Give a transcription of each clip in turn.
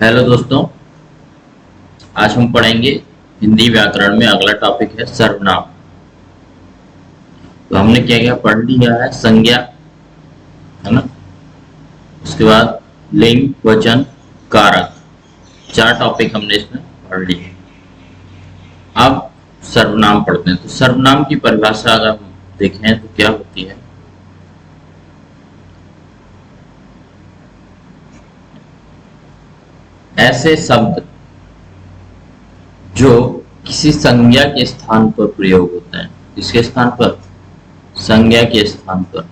Hello दोस्तों, आज हम पढ़ेंगे हिंदी व्याकरण में। अगला टॉपिक है सर्वनाम। तो हमने क्या क्या पढ़ लिया है? संज्ञा, है ना। उसके बाद लिंग, वचन, कारक, चार टॉपिक हमने इसमें पढ़ लिए। अब सर्वनाम पढ़ते हैं। तो सर्वनाम की परिभाषा अगर हम देखें तो क्या होती है? ऐसे शब्द जो किसी संज्ञा के स्थान पर प्रयोग होते हैं। किसके स्थान पर? संज्ञा के स्थान पर।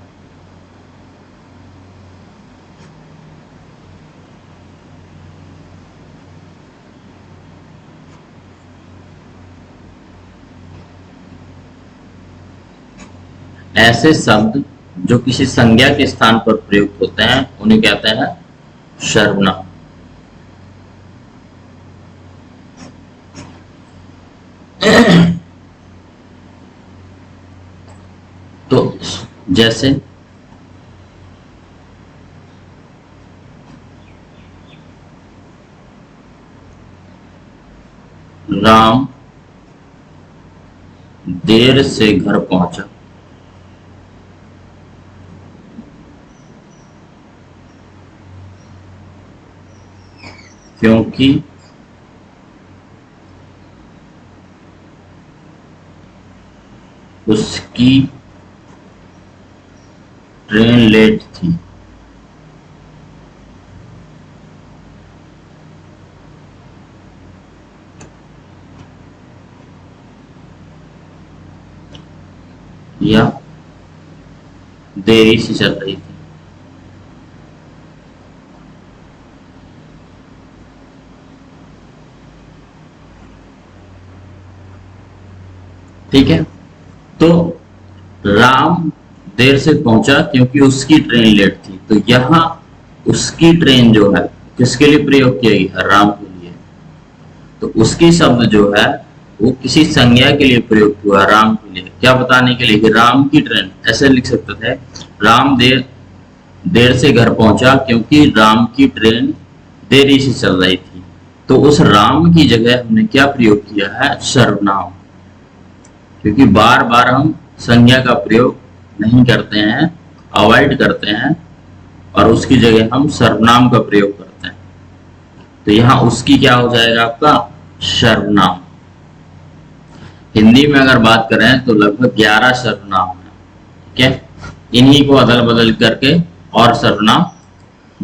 ऐसे शब्द जो किसी संज्ञा के स्थान पर प्रयुक्त होते हैं उन्हें कहते हैं सर्वनाम। तो जैसे राम देर से घर पहुंचा, क्योंकि उसकी ट्रेन लेट थी। या देरी से चल रही थी। ठीक है। तो राम देर से पहुंचा क्योंकि उसकी ट्रेन लेट थी। तो यहाँ उसकी ट्रेन जो है किसके लिए प्रयोग किया गया? राम के लिए। तो उसकी शब्द जो है वो किसी संज्ञा के लिए प्रयुक्त हुआ, राम के लिए। क्या बताने के लिए? कि राम की ट्रेन, ऐसे लिख सकते थे, राम देर देर से घर पहुंचा क्योंकि राम की ट्रेन देरी से चल रही थी। तो उस राम की जगह हमने क्या प्रयोग किया है? सर्वनाम। क्योंकि बार बार हम संज्ञा का प्रयोग नहीं करते हैं, अवॉइड करते हैं, और उसकी जगह हम सर्वनाम का प्रयोग करते हैं। तो यहाँ उसकी क्या हो जाएगा? आपका सर्वनाम। हिंदी में अगर बात करें तो लगभग 11 सर्वनाम है। ठीक है। इन्हीं को अदल बदल करके और सर्वनाम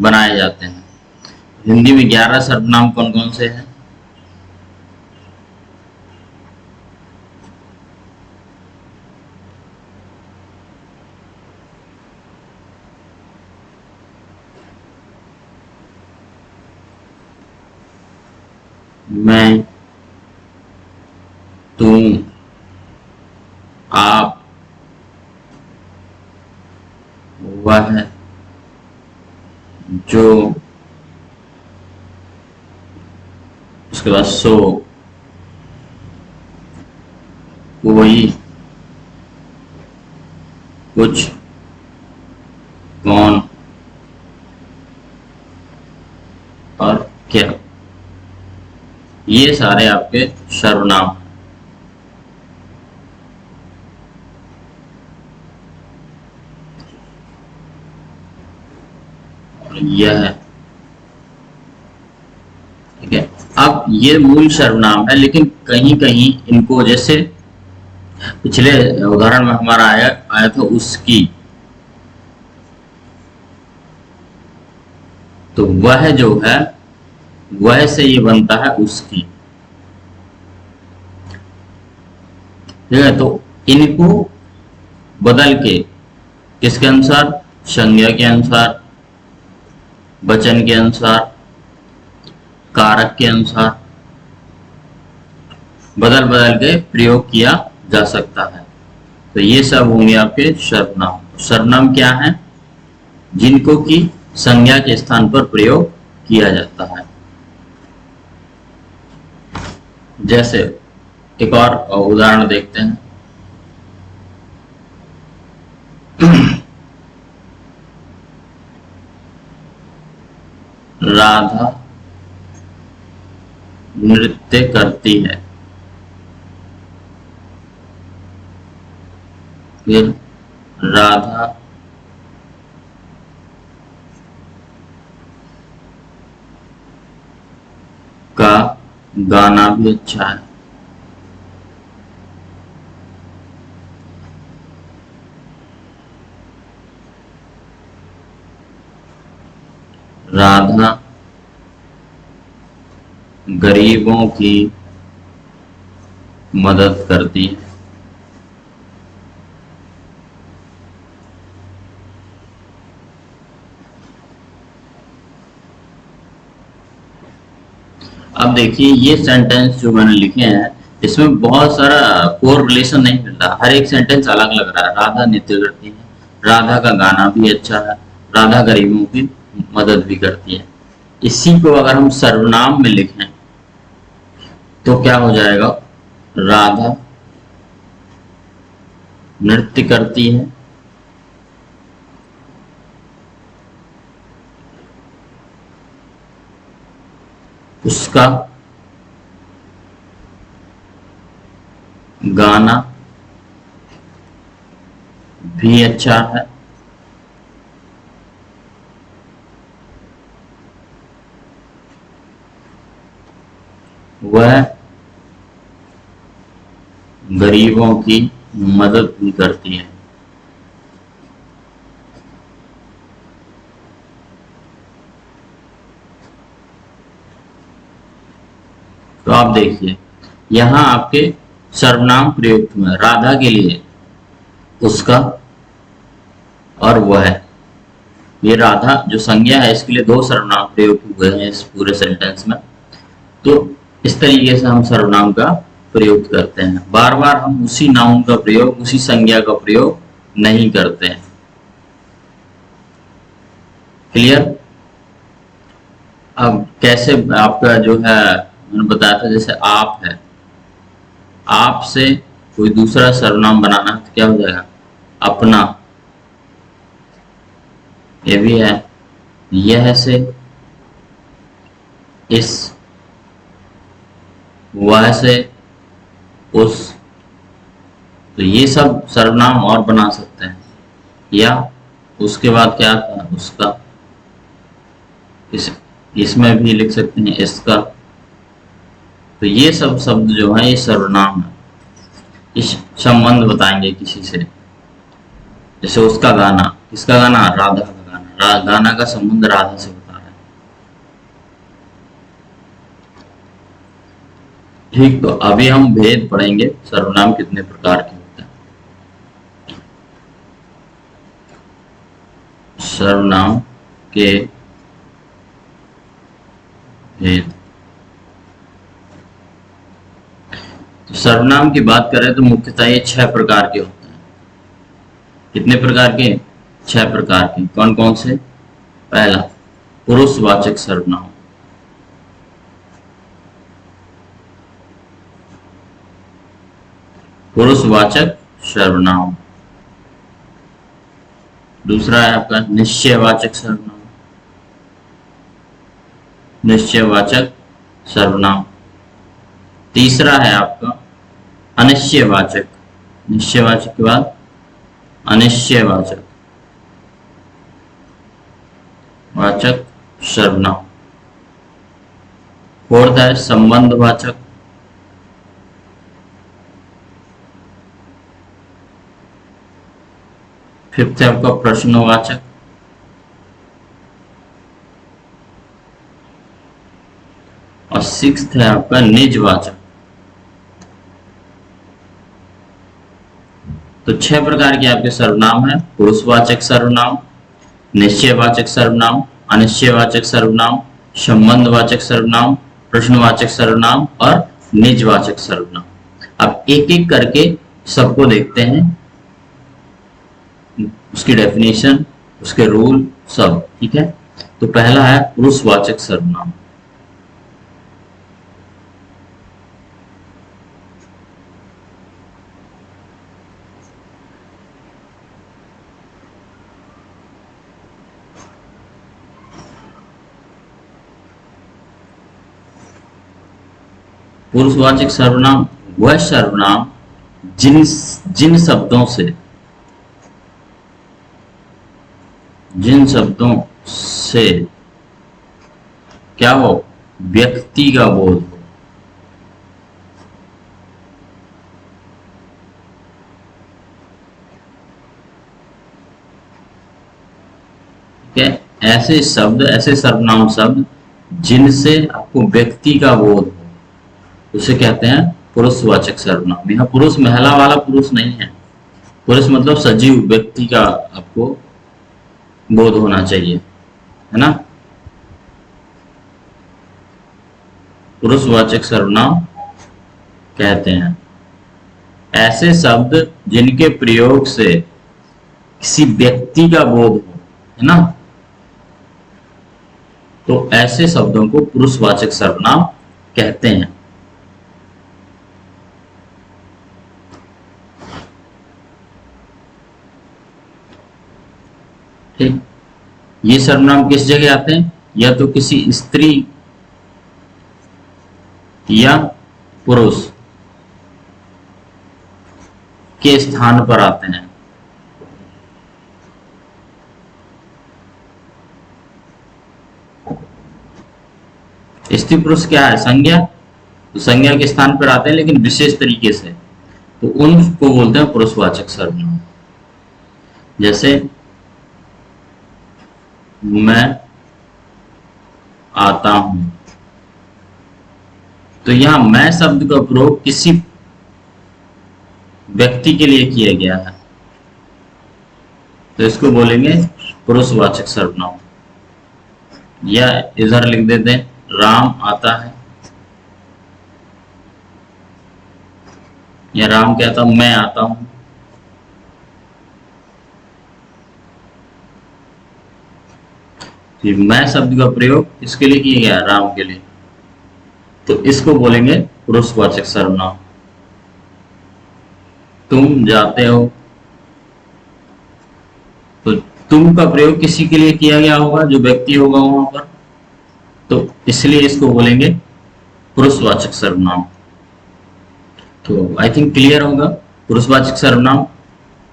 बनाए जाते हैं। हिंदी में 11 सर्वनाम कौन कौन से हैं? मैं, तुम, आप, वह, जो, उसके बाद सो, कोई, कुछ, कौन और क्या। ये सारे आपके सर्वनाम। यह है। ठीक है। अब ये मूल सर्वनाम है, लेकिन कहीं कहीं इनको, जैसे पिछले उदाहरण में हमारा आया आया था उसकी, तो वह जो है वह से ये बनता है उसकी। ठीक है। तो इनको बदल के किसके अनुसार? संज्ञा के अनुसार, वचन के अनुसार, कारक के अनुसार बदल बदल के प्रयोग किया जा सकता है। तो ये सब होंगे आपके सर्वनाम। सर्वनाम क्या है? जिनको की संज्ञा के स्थान पर प्रयोग किया जाता है। जैसे एक और उदाहरण देखते हैं। राधा नृत्य करती है। फिर राधा का गाना भी अच्छा है। राधा गरीबों की मदद करती है। अब देखिए ये सेंटेंस जो मैंने लिखे हैं इसमें बहुत सारा कोर रिलेशन नहीं मिल रहा, हर एक सेंटेंस अलग लग रहा है। राधा नृत्य करती है, राधा का गाना भी अच्छा है, राधा गरीबों की मदद भी करती है। इसी को अगर हम सर्वनाम में लिखें तो क्या हो जाएगा? राधा नृत्य करती है, उसका गाना भी अच्छा है, वह गरीबों की मदद भी करती है। तो आप देखिए यहाँ आपके सर्वनाम प्रयुक्त में राधा के लिए उसका और वह, ये राधा जो संज्ञा है इसके लिए दो सर्वनाम प्रयोग हुए हैं इस पूरे सेंटेंस में। तो इस तरीके से हम सर्वनाम का प्रयोग करते हैं, बार बार हम उसी नाउन का प्रयोग, उसी संज्ञा का प्रयोग नहीं करते हैं। क्लियर? अब कैसे आपका जो है मैंने बताया था, जैसे आप है, आप से कोई दूसरा सर्वनाम बनाना है तो क्या हो जाएगा? अपना, ये भी है। यह से, इस, वह से, उस, तो ये सब सर्वनाम और बना सकते हैं। या उसके बाद क्या था? उसका, इस, इसमें भी लिख सकते हैं इसका। तो ये सब शब्द जो है ये सर्वनाम है। इस संबंध बताएंगे किसी से, जैसे उसका गाना, किसका गाना? राधा का गाना, गाना का संबंध राधा से बता रहा है। ठीक, तो अभी हम भेद पढ़ेंगे, सर्वनाम कितने प्रकार के होते हैं। सर्वनाम के भेद। तो सर्वनाम की बात करें तो मुख्यतः ये 6 प्रकार के होते हैं। कितने प्रकार के? 6 प्रकार के। कौन कौन से? पहला, पुरुषवाचक सर्वनाम। पुरुषवाचक सर्वनाम। दूसरा है आपका निश्चयवाचक सर्वनाम। निश्चयवाचक सर्वनाम। तीसरा है आपका अनिश्चयवाचक। निश्चयवाचक के बाद अनिश्चयवाचक वाचक सर्वनाम। फोर्थ है संबंधवाचक। फिफ्थ है आपका प्रश्नवाचक। और सिक्स्थ है आपका निजवाचक। तो 6 प्रकार के आपके सर्वनाम है। पुरुषवाचक सर्वनाम, निश्चयवाचक सर्वनाम, अनिश्चयवाचक सर्वनाम, संबंधवाचक सर्वनाम, प्रश्नवाचक सर्वनाम और निजवाचक सर्वनाम। अब एक एक करके सबको देखते हैं, उसकी डेफिनेशन, उसके रूल सब। ठीक है, तो पहला है पुरुषवाचक सर्वनाम। पुरुषवाचक सर्वनाम वह सर्वनाम जिन जिन शब्दों से क्या हो, व्यक्ति का बोध हो। ऐसे शब्द, ऐसे सर्वनाम शब्द जिनसे आपको व्यक्ति का बोध हो, उसे कहते हैं पुरुषवाचक सर्वनाम। यहाँ पुरुष महिला वाला पुरुष नहीं है, पुरुष मतलब सजीव व्यक्ति का आपको बोध होना चाहिए, है ना। पुरुषवाचक सर्वनाम कहते हैं ऐसे शब्द जिनके प्रयोग से किसी व्यक्ति का बोध हो, है ना। तो ऐसे शब्दों को पुरुषवाचक सर्वनाम कहते हैं। ठीक, ये सर्वनाम किस जगह आते हैं, या तो किसी स्त्री या पुरुष के स्थान पर आते हैं। स्त्री पुरुष क्या है, संज्ञा, तो संज्ञा के स्थान पर आते हैं लेकिन विशेष तरीके से, तो उनको बोलते हैं पुरुषवाचक सर्वनाम। जैसे मैं आता हूं, तो यहां मैं शब्द का प्रयोग किसी व्यक्ति के लिए किया गया है, तो इसको बोलेंगे पुरुषवाचक सर्वनाम। या इधर लिख देते हैं राम आता है, या राम कहता हूं मैं आता हूं। मैं शब्द का प्रयोग इसके लिए किया गया, राम के लिए, तो इसको बोलेंगे पुरुषवाचक सर्वनाम। तुम जाते हो, तो तुम का प्रयोग किसी के लिए किया गया होगा, जो व्यक्ति होगा वहां पर, तो इसलिए इसको बोलेंगे पुरुषवाचक सर्वनाम। तो आई थिंक क्लियर होगा। पुरुषवाचक सर्वनाम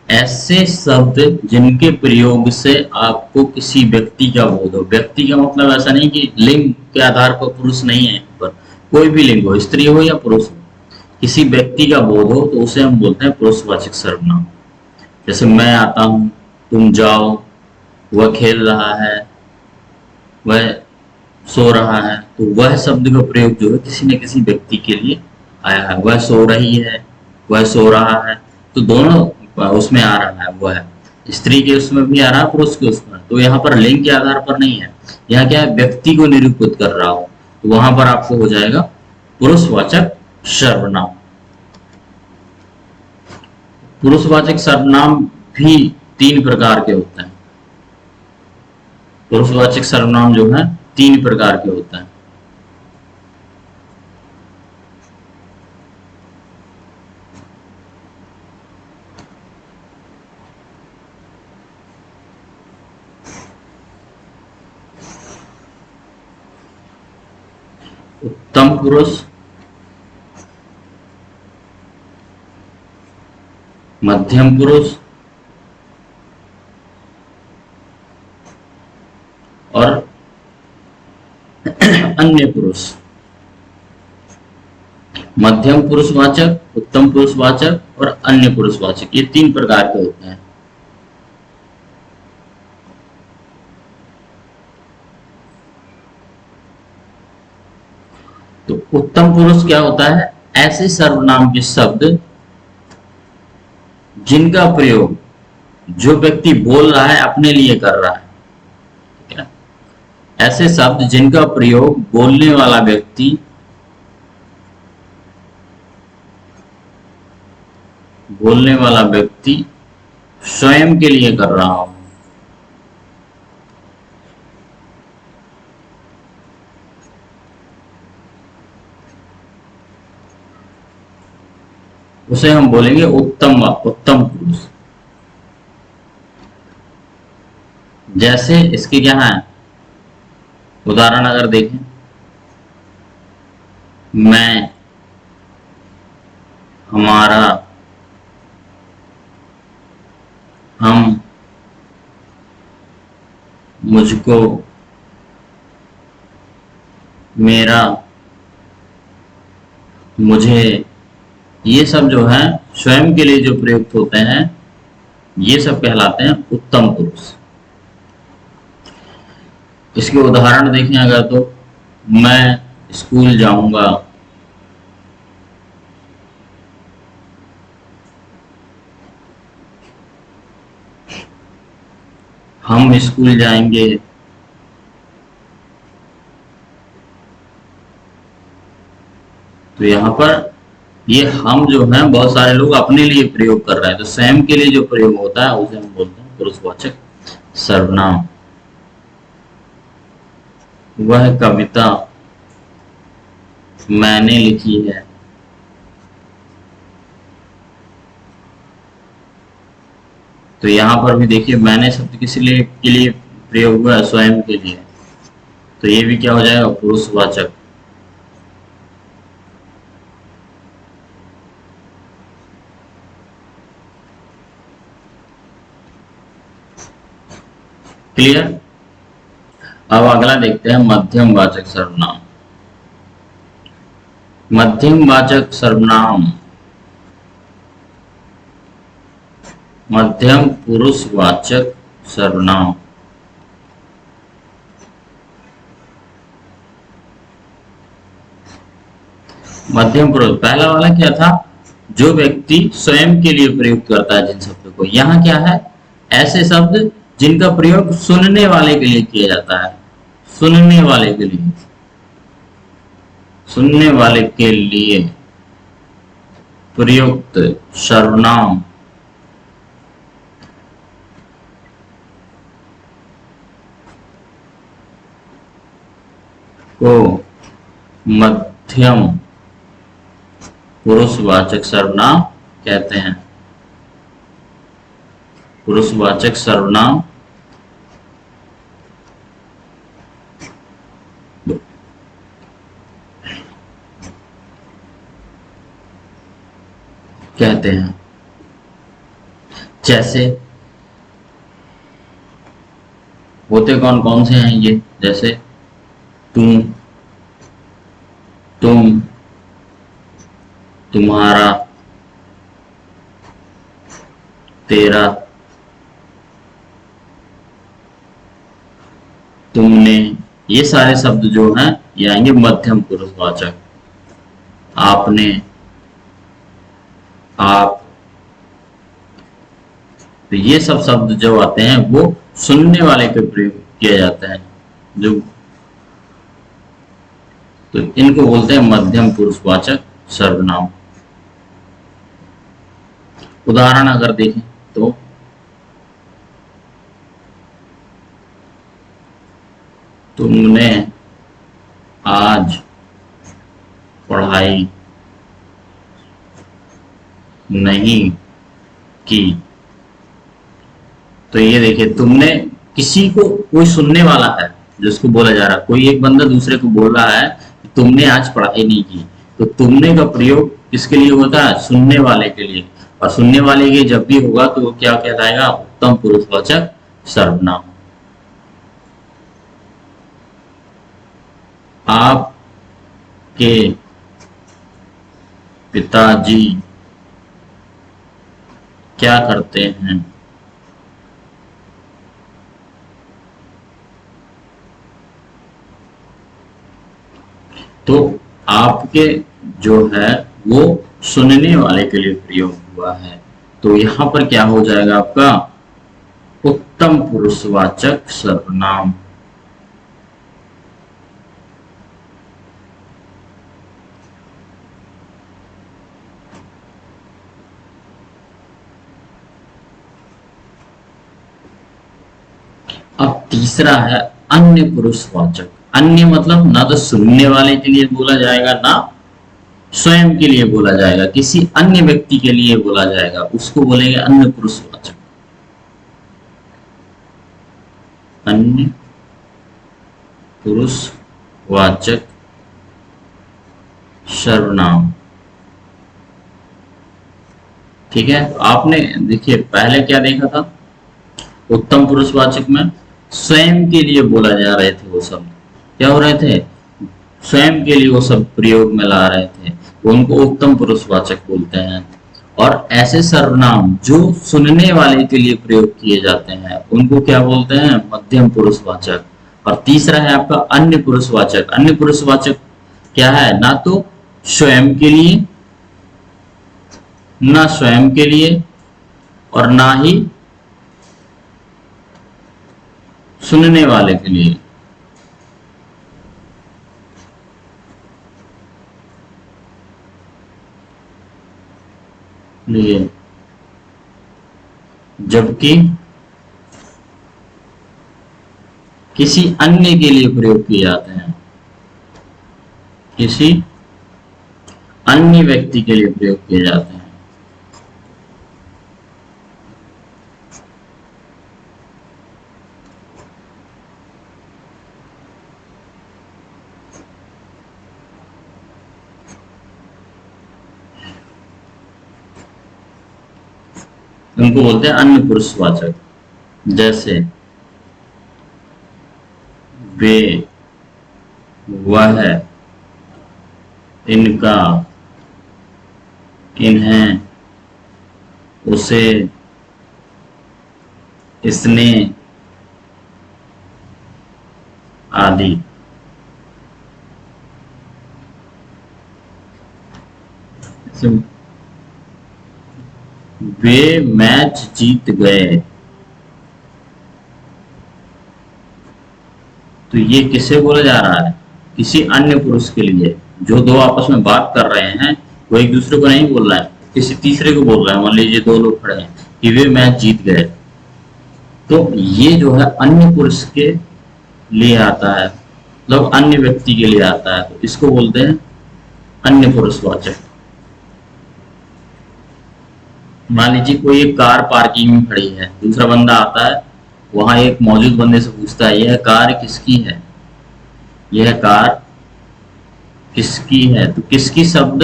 ऐसे शब्द जिनके प्रयोग से आपको किसी व्यक्ति का बोध हो। व्यक्ति का मतलब ऐसा नहीं कि लिंग के आधार पर पुरुष नहीं है, पर कोई भी लिंग हो, स्त्री हो या पुरुष हो, किसी व्यक्ति का बोध हो तो उसे हम बोलते हैं पुरुषवाचक सर्वनाम। जैसे मैं आता हूं, तुम जाओ, वह खेल रहा है, वह सो रहा है, तो वह शब्द का प्रयोग जो है किसी न किसी व्यक्ति के लिए आया है। वह सो रही है, वह सो रहा है, तो दोनों उसमें आ रहा है, वह स्त्री के उसमें भी आ रहा है, पुरुष के उसमें, तो यहाँ पर लिंग के आधार पर नहीं है, यहाँ क्या है, व्यक्ति को निरूपित कर रहा हो, तो वहां पर आपको हो जाएगा पुरुषवाचक सर्वनाम। पुरुषवाचक सर्वनाम भी 3 प्रकार के होते हैं। पुरुषवाचक सर्वनाम जो है 3 प्रकार के होते हैं। उत्तम पुरुष, मध्यम पुरुष और अन्य पुरुष। मध्यम पुरुषवाचक, उत्तम पुरुषवाचक और अन्य पुरुषवाचक, ये 3 प्रकार के होते हैं। तो उत्तम पुरुष क्या होता है, ऐसे सर्वनाम के शब्द जिनका प्रयोग जो व्यक्ति बोल रहा है अपने लिए कर रहा है, ठीक है। ऐसे शब्द जिनका प्रयोग बोलने वाला व्यक्ति स्वयं के लिए कर रहा हो। उसे हम बोलेंगे उत्तम पुरुष। जैसे इसके क्या है उदाहरण, अगर देखें, मैं हमारा, हम, मुझको, मेरा, मुझे, ये सब जो है स्वयं के लिए जो प्रयुक्त होते हैं ये सब कहलाते हैं उत्तम पुरुष। इसके उदाहरण देखें अगर तो मैं स्कूल जाऊंगा, हम स्कूल जाएंगे, तो यहाँ पर ये हम जो है बहुत सारे लोग अपने लिए प्रयोग कर रहे हैं, तो स्वयं के लिए जो प्रयोग होता है उसे हम बोलते हैं पुरुषवाचक सर्वनाम। वह कविता मैंने लिखी है, तो यहाँ पर भी देखिए मैंने शब्द किस लिए के लिए प्रयोग हुआ है, स्वयं के लिए, तो ये भी क्या हो जाएगा पुरुषवाचक। क्लियर। अब अगला देखते हैं मध्यम वाचक सर्वनाम। मध्यम वाचक सर्वनाम मध्यम पुरुषवाचक सर्वनाम। मध्यम पुरुष पहला वाला क्या था, जो व्यक्ति स्वयं के लिए प्रयुक्त करता है जिन शब्दों को, यहाँ क्या है ऐसे शब्द जिनका प्रयोग सुनने वाले के लिए किया जाता है, सुनने वाले के लिए, सुनने वाले के लिए प्रयुक्त सर्वनाम को मध्यम पुरुषवाचक सर्वनाम कहते हैं। पुरुषवाचक सर्वनाम कहते हैं। जैसे होते कौन कौन से हैं ये, जैसे तुम, तुम, तुम्हारा, तेरा, तुमने, ये सारे शब्द जो हैं ये आएंगे मध्यम पुरुषवाचक। आपने, आप, तो ये सब शब्द जो आते हैं वो सुनने वाले पे प्रयोग किया जाता है, जो तो इनको बोलते हैं मध्यम पुरुषवाचक सर्वनाम। उदाहरण अगर देखें तो तुमने आज पढ़ाई नहीं की, तो ये देखिए तुमने किसी को, कोई सुनने वाला है जिसको बोला जा रहा है, कोई एक बंदा दूसरे को बोल रहा है कि तुमने आज पढ़ाई नहीं की, तो तुमने का प्रयोग किसके लिए होता है, सुनने वाले के लिए, और सुनने वाले के जब भी होगा तो वो क्या कहलाएगा, उत्तम पुरुषवाचक सर्वनाम। आपके पिताजी क्या करते हैं, तो आपके जो है वो सुनने वाले के लिए प्रयोग हुआ है, तो यहां पर क्या हो जाएगा आपका उत्तम पुरुषवाचक सर्वनाम। अब तीसरा है अन्य पुरुषवाचक। अन्य मतलब ना तो सुनने वाले के लिए बोला जाएगा ना स्वयं के लिए बोला जाएगा, किसी अन्य व्यक्ति के लिए बोला जाएगा, उसको बोलेंगे अन्य पुरुषवाचक। अन्य पुरुषवाचक सर्वनाम। ठीक है, तो आपने देखिए पहले क्या देखा था, उत्तम पुरुषवाचक में स्वयं के लिए बोला जा रहे थे वो शब्द, क्या हो रहे थे, स्वयं के लिए वो सब प्रयोग में ला रहे थे, उनको उत्तम पुरुषवाचक बोलते हैं। और ऐसे सर्वनाम जो सुनने वाले के लिए प्रयोग किए जाते हैं उनको क्या बोलते हैं, मध्यम पुरुषवाचक। और तीसरा है आपका अन्य पुरुषवाचक। अन्य पुरुषवाचक क्या है, ना तो स्वयं के लिए, ना स्वयं के लिए, और ना ही सुनने वाले के लिए। लिए जबकि किसी अन्य के लिए प्रयोग किए जाते हैं, किसी अन्य व्यक्ति के लिए प्रयोग किए जाते हैं। उनको बोलते हैं अन्य पुरुषवाचक। जैसे वे, वह, इनका, इन्हें, उसे, इसने आदि। वे मैच जीत गए, तो ये किसे बोला जा रहा है, किसी अन्य पुरुष के लिए। जो दो आपस में बात कर रहे हैं वो एक दूसरे को नहीं बोल रहा है, किसी तीसरे को बोल रहा है। मान लीजिए दो लोग खड़े हैं कि वे मैच जीत गए, तो ये जो है अन्य पुरुष के लिए आता है, मतलब अन्य व्यक्ति के लिए आता है, तो इसको बोलते हैं अन्य पुरुषवाचक। मान लीजिए कोई एक कार पार्किंग में खड़ी है, दूसरा बंदा आता है, वहां एक मौजूद बंदे से पूछता है यह कार किसकी है, यह कार किसकी है, तो किसकी शब्द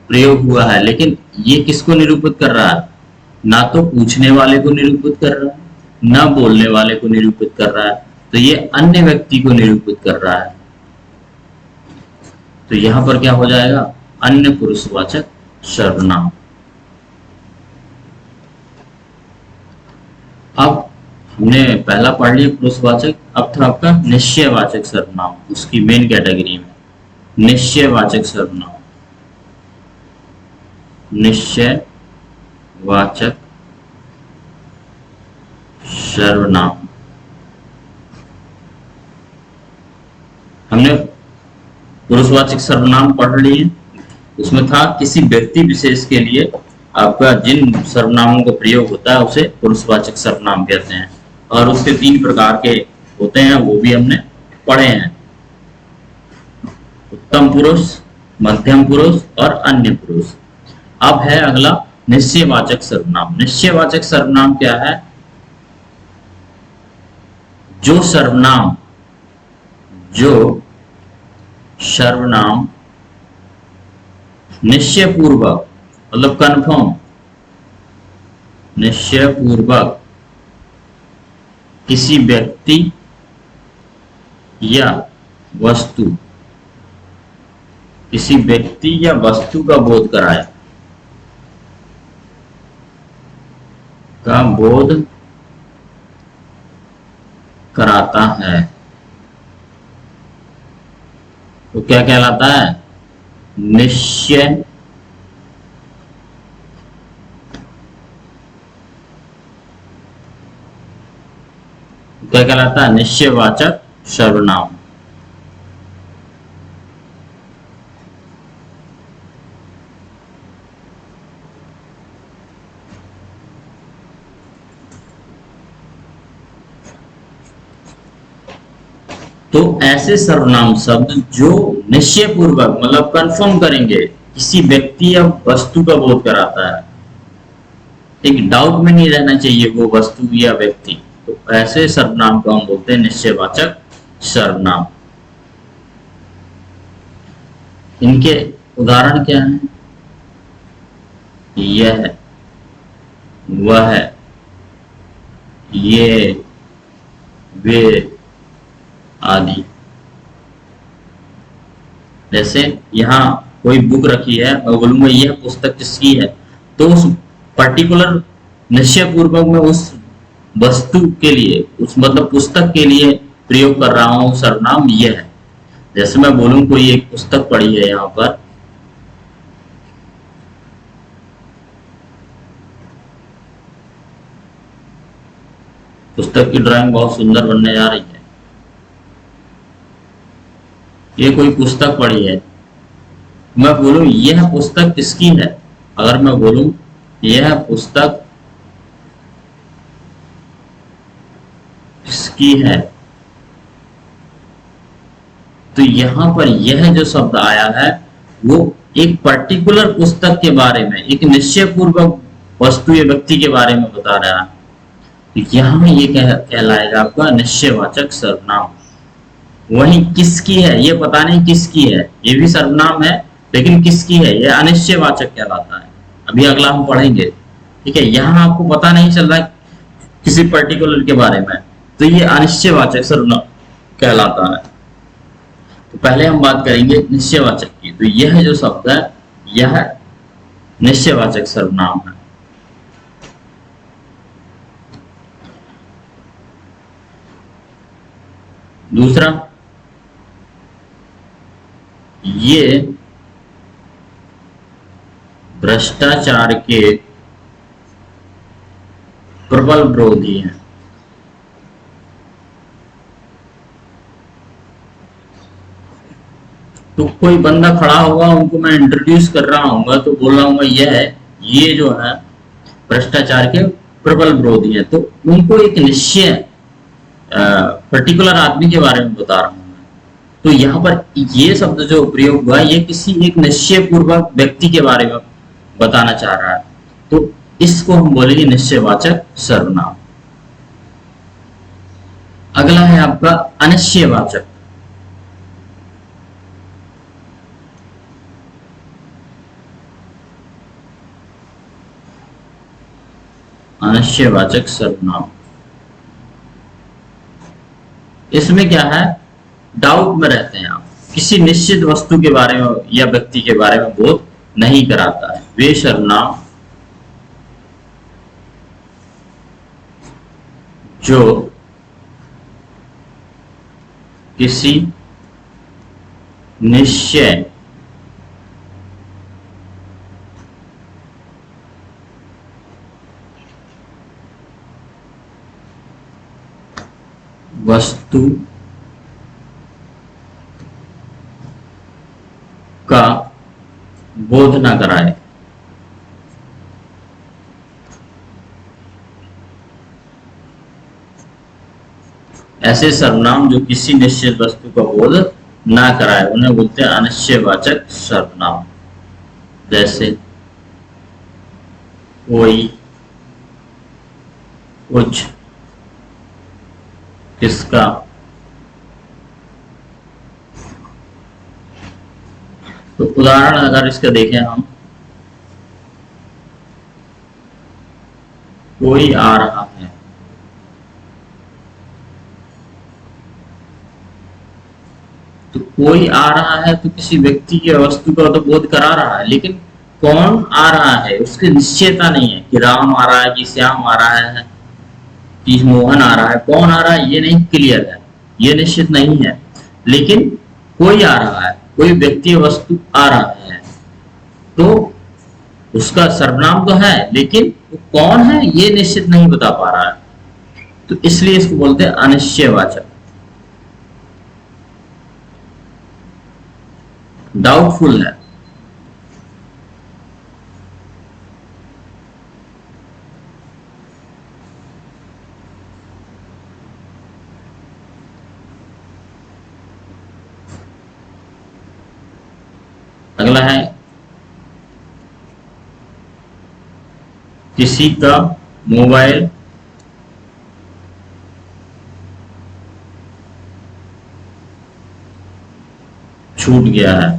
प्रयोग हुआ है, लेकिन ये किसको निरूपित कर रहा है, ना तो पूछने वाले को निरूपित कर रहा है ना बोलने वाले को निरूपित कर रहा है, तो ये अन्य व्यक्ति को निरूपित कर रहा है। तो यहां पर क्या हो जाएगा, अन्य पुरुषवाचक सर्वनाम। अब हमने पहला पढ़ लिया पुरुषवाचक, अब था आपका निश्चयवाचक सर्वनाम, उसकी मेन कैटेगरी में निश्चयवाचक सर्वनाम। निश्चयवाचक सर्वनाम हमने पुरुषवाचक सर्वनाम पढ़ लिए। उसमें था किसी व्यक्ति विशेष के लिए आपका जिन सर्वनामों का प्रयोग होता है उसे पुरुषवाचक सर्वनाम कहते हैं, और उसके 3 प्रकार के होते हैं, वो भी हमने पढ़े हैं, उत्तम पुरुष, मध्यम पुरुष और अन्य पुरुष। अब है अगला निश्चयवाचक सर्वनाम। निश्चयवाचक सर्वनाम क्या है, जो सर्वनाम निश्चय पूर्वक, मतलब कन्फर्म, निश्चय पूर्वक किसी व्यक्ति या वस्तु, किसी व्यक्ति या वस्तु का बोध कराए, का बोध कराता है, तो क्या कहलाता है, निश्चय क्या कहलाता है, निश्चयवाचक सर्वनाम। तो ऐसे सर्वनाम शब्द जो निश्चय पूर्वक, मतलब कंफर्म करेंगे, किसी व्यक्ति या वस्तु का बोध कराता है, एक डाउट में नहीं रहना चाहिए वो वस्तु या व्यक्ति, तो ऐसे सर्वनाम को हम बोलते हैं निश्चयवाचक सर्वनाम। इनके उदाहरण क्या हैं, यह, वह, ये, वे आदि। जैसे यहाँ कोई बुक रखी है, मैं बोलूंगा यह पुस्तक किसकी है, तो उस पर्टिकुलर निश्चय पूर्वक में उस वस्तु के लिए, उस मतलब पुस्तक के लिए प्रयोग कर रहा हूं सर्वनाम यह है। जैसे मैं बोलूं कोई एक पुस्तक पढ़ी है, यहाँ पर पुस्तक की ड्राइंग बहुत सुंदर बनने जा रही है। ये कोई पुस्तक पढ़ी है, मैं बोलूं यह पुस्तक किसकी है, अगर मैं बोलूं यह पुस्तक किसकी है, तो यहां पर यह जो शब्द आया है वो एक पर्टिकुलर पुस्तक के बारे में, एक निश्चय पूर्वक वस्तु या व्यक्ति के बारे में बता रहा है। तो यहां ये कहलाएगा आपका निश्चयवाचक सर्वनाम। वही किसकी है, ये पता नहीं किसकी है, ये भी सर्वनाम है, लेकिन किसकी है ये अनिश्चयवाचक कहलाता है। अभी अगला हम पढ़ेंगे, ठीक है। यहाँ आपको पता नहीं चल रहा किसी पर्टिकुलर के बारे में, तो ये अनिश्चयवाचक सर्वनाम कहलाता है। तो पहले हम बात करेंगे निश्चयवाचक की। तो यह जो शब्द है यह निश्चयवाचक सर्वनाम है। दूसरा, ये भ्रष्टाचार के प्रबल विरोधी हैं। तो कोई बंदा खड़ा होगा, उनको मैं इंट्रोड्यूस कर रहा हूँ, तो बोल रहा हूँ यह है, ये जो है भ्रष्टाचार के प्रबल विरोधी है, तो उनको एक निश्चय पर्टिकुलर आदमी के बारे में बता रहा हूँ। तो यहाँ पर ये शब्द जो प्रयोग हुआ ये किसी एक निश्चय पूर्वक व्यक्ति के बारे में बताना चाह रहा है, तो इसको हम बोलेंगे निश्चयवाचक सर्वनाम। अगला है आपका अनिश्चयवाचक। अनिश्चयवाचक सर्वनाम, इसमें क्या है, डाउट में रहते हैं आप, किसी निश्चित वस्तु के बारे में या व्यक्ति के बारे में बोध नहीं कराता है। वे सर्वनाम जो किसी निश्चय वस्तु का बोध न कराए। ऐसे सर्वनाम जो किसी निश्चित वस्तु का बोध ना कराए उन्हें बोलते हैं अनिश्चयवाचक सर्वनाम। जैसे कोई, कुछ, किसका। तो उदाहरण अगर इसका देखें हम, कोई आ रहा है, तो कोई आ रहा है तो किसी व्यक्ति की वस्तु का तो बोध करा रहा है, लेकिन कौन आ रहा है उसकी निश्चयता नहीं है कि राम आ रहा है कि श्याम आ रहा है कि मोहन आ रहा है, कौन आ रहा है ये नहीं क्लियर है, ये निश्चित नहीं है। लेकिन कोई आ रहा है, कोई व्यक्ति वस्तु आ रहा है, तो उसका सर्वनाम तो है, लेकिन वो कौन है ये निश्चित नहीं बता पा रहा है, तो इसलिए इसको बोलते हैं अनिश्चयवाचक, डाउटफुल है। अगला है किसी का मोबाइल छूट गया है,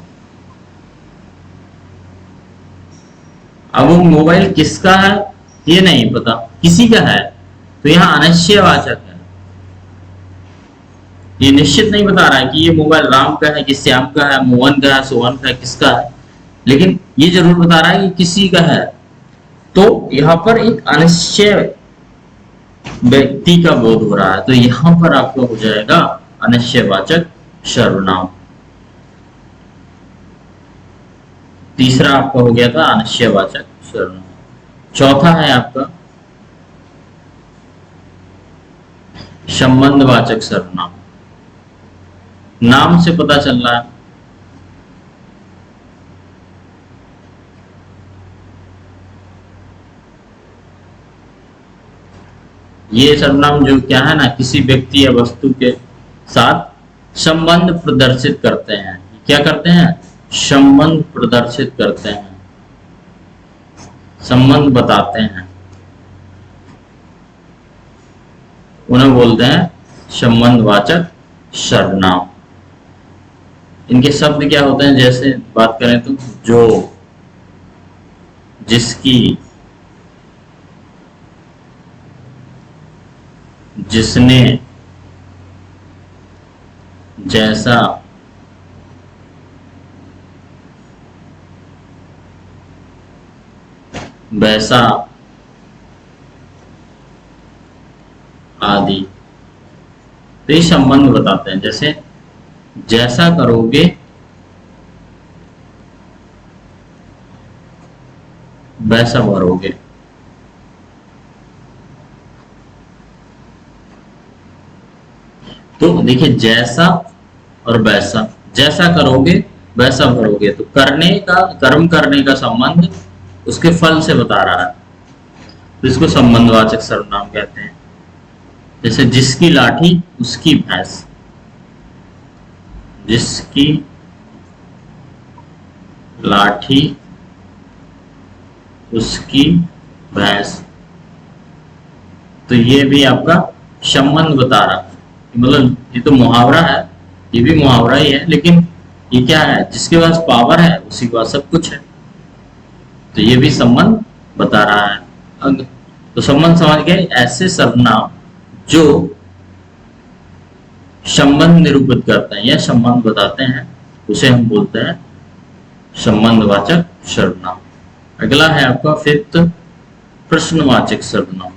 अब वो मोबाइल किसका है ये नहीं पता, किसी का है, तो यहाँ अनिश्चयवाचक है। ये निश्चित नहीं बता रहा है कि ये मोबाइल राम का है कि श्याम का है, मोहन का है, सोहन का है, किसका है, लेकिन ये जरूर बता रहा है कि किसी का है। तो यहाँ पर एक अनिश्चय व्यक्ति का बोध हो रहा है, तो यहाँ पर आपका हो जाएगा अनिश्चयवाचक सर्वनाम। तीसरा आपका हो गया था अनिश्चयवाचक सर्वनाम। चौथा है आपका संबंधवाचक सर्वनाम। नाम से पता चल रहा है, ये सर्वनाम जो क्या है ना, किसी व्यक्ति या वस्तु के साथ संबंध प्रदर्शित करते हैं। क्या करते हैं? संबंध प्रदर्शित करते हैं, संबंध बताते हैं, उन्हें बोलते हैं संबंधवाचक सर्वनाम। इनके शब्द क्या होते हैं? जैसे बात करें तो जो, जिसकी, जिसने, जैसा, वैसा आदि। तो ये संबंध बताते हैं। जैसे जैसा करोगे वैसा भरोगे, तो देखिए जैसा और वैसा, जैसा करोगे वैसा भरोगे, तो करने का, कर्म करने का संबंध उसके फल से बता रहा है, तो इसको संबंधवाचक सर्वनाम कहते हैं। जैसे जिसकी लाठी उसकी भैंस, जिसकी लाठी उसकी भैंस, तो ये भी आपका संबंध बता रहा है। मतलब ये तो मुहावरा है, ये भी मुहावरा ही है, लेकिन ये क्या है? जिसके पास पावर है उसी के पास सब कुछ है, तो ये भी संबंध बता रहा है। तो संबंध समझ गए? ऐसे सर्वनाम जो संबंध निरूपित करते हैं या संबंध बताते हैं उसे हम बोलते हैं संबंधवाचक सर्वनाम। अगला है आपका फिफ्थ, प्रश्नवाचक सर्वनाम।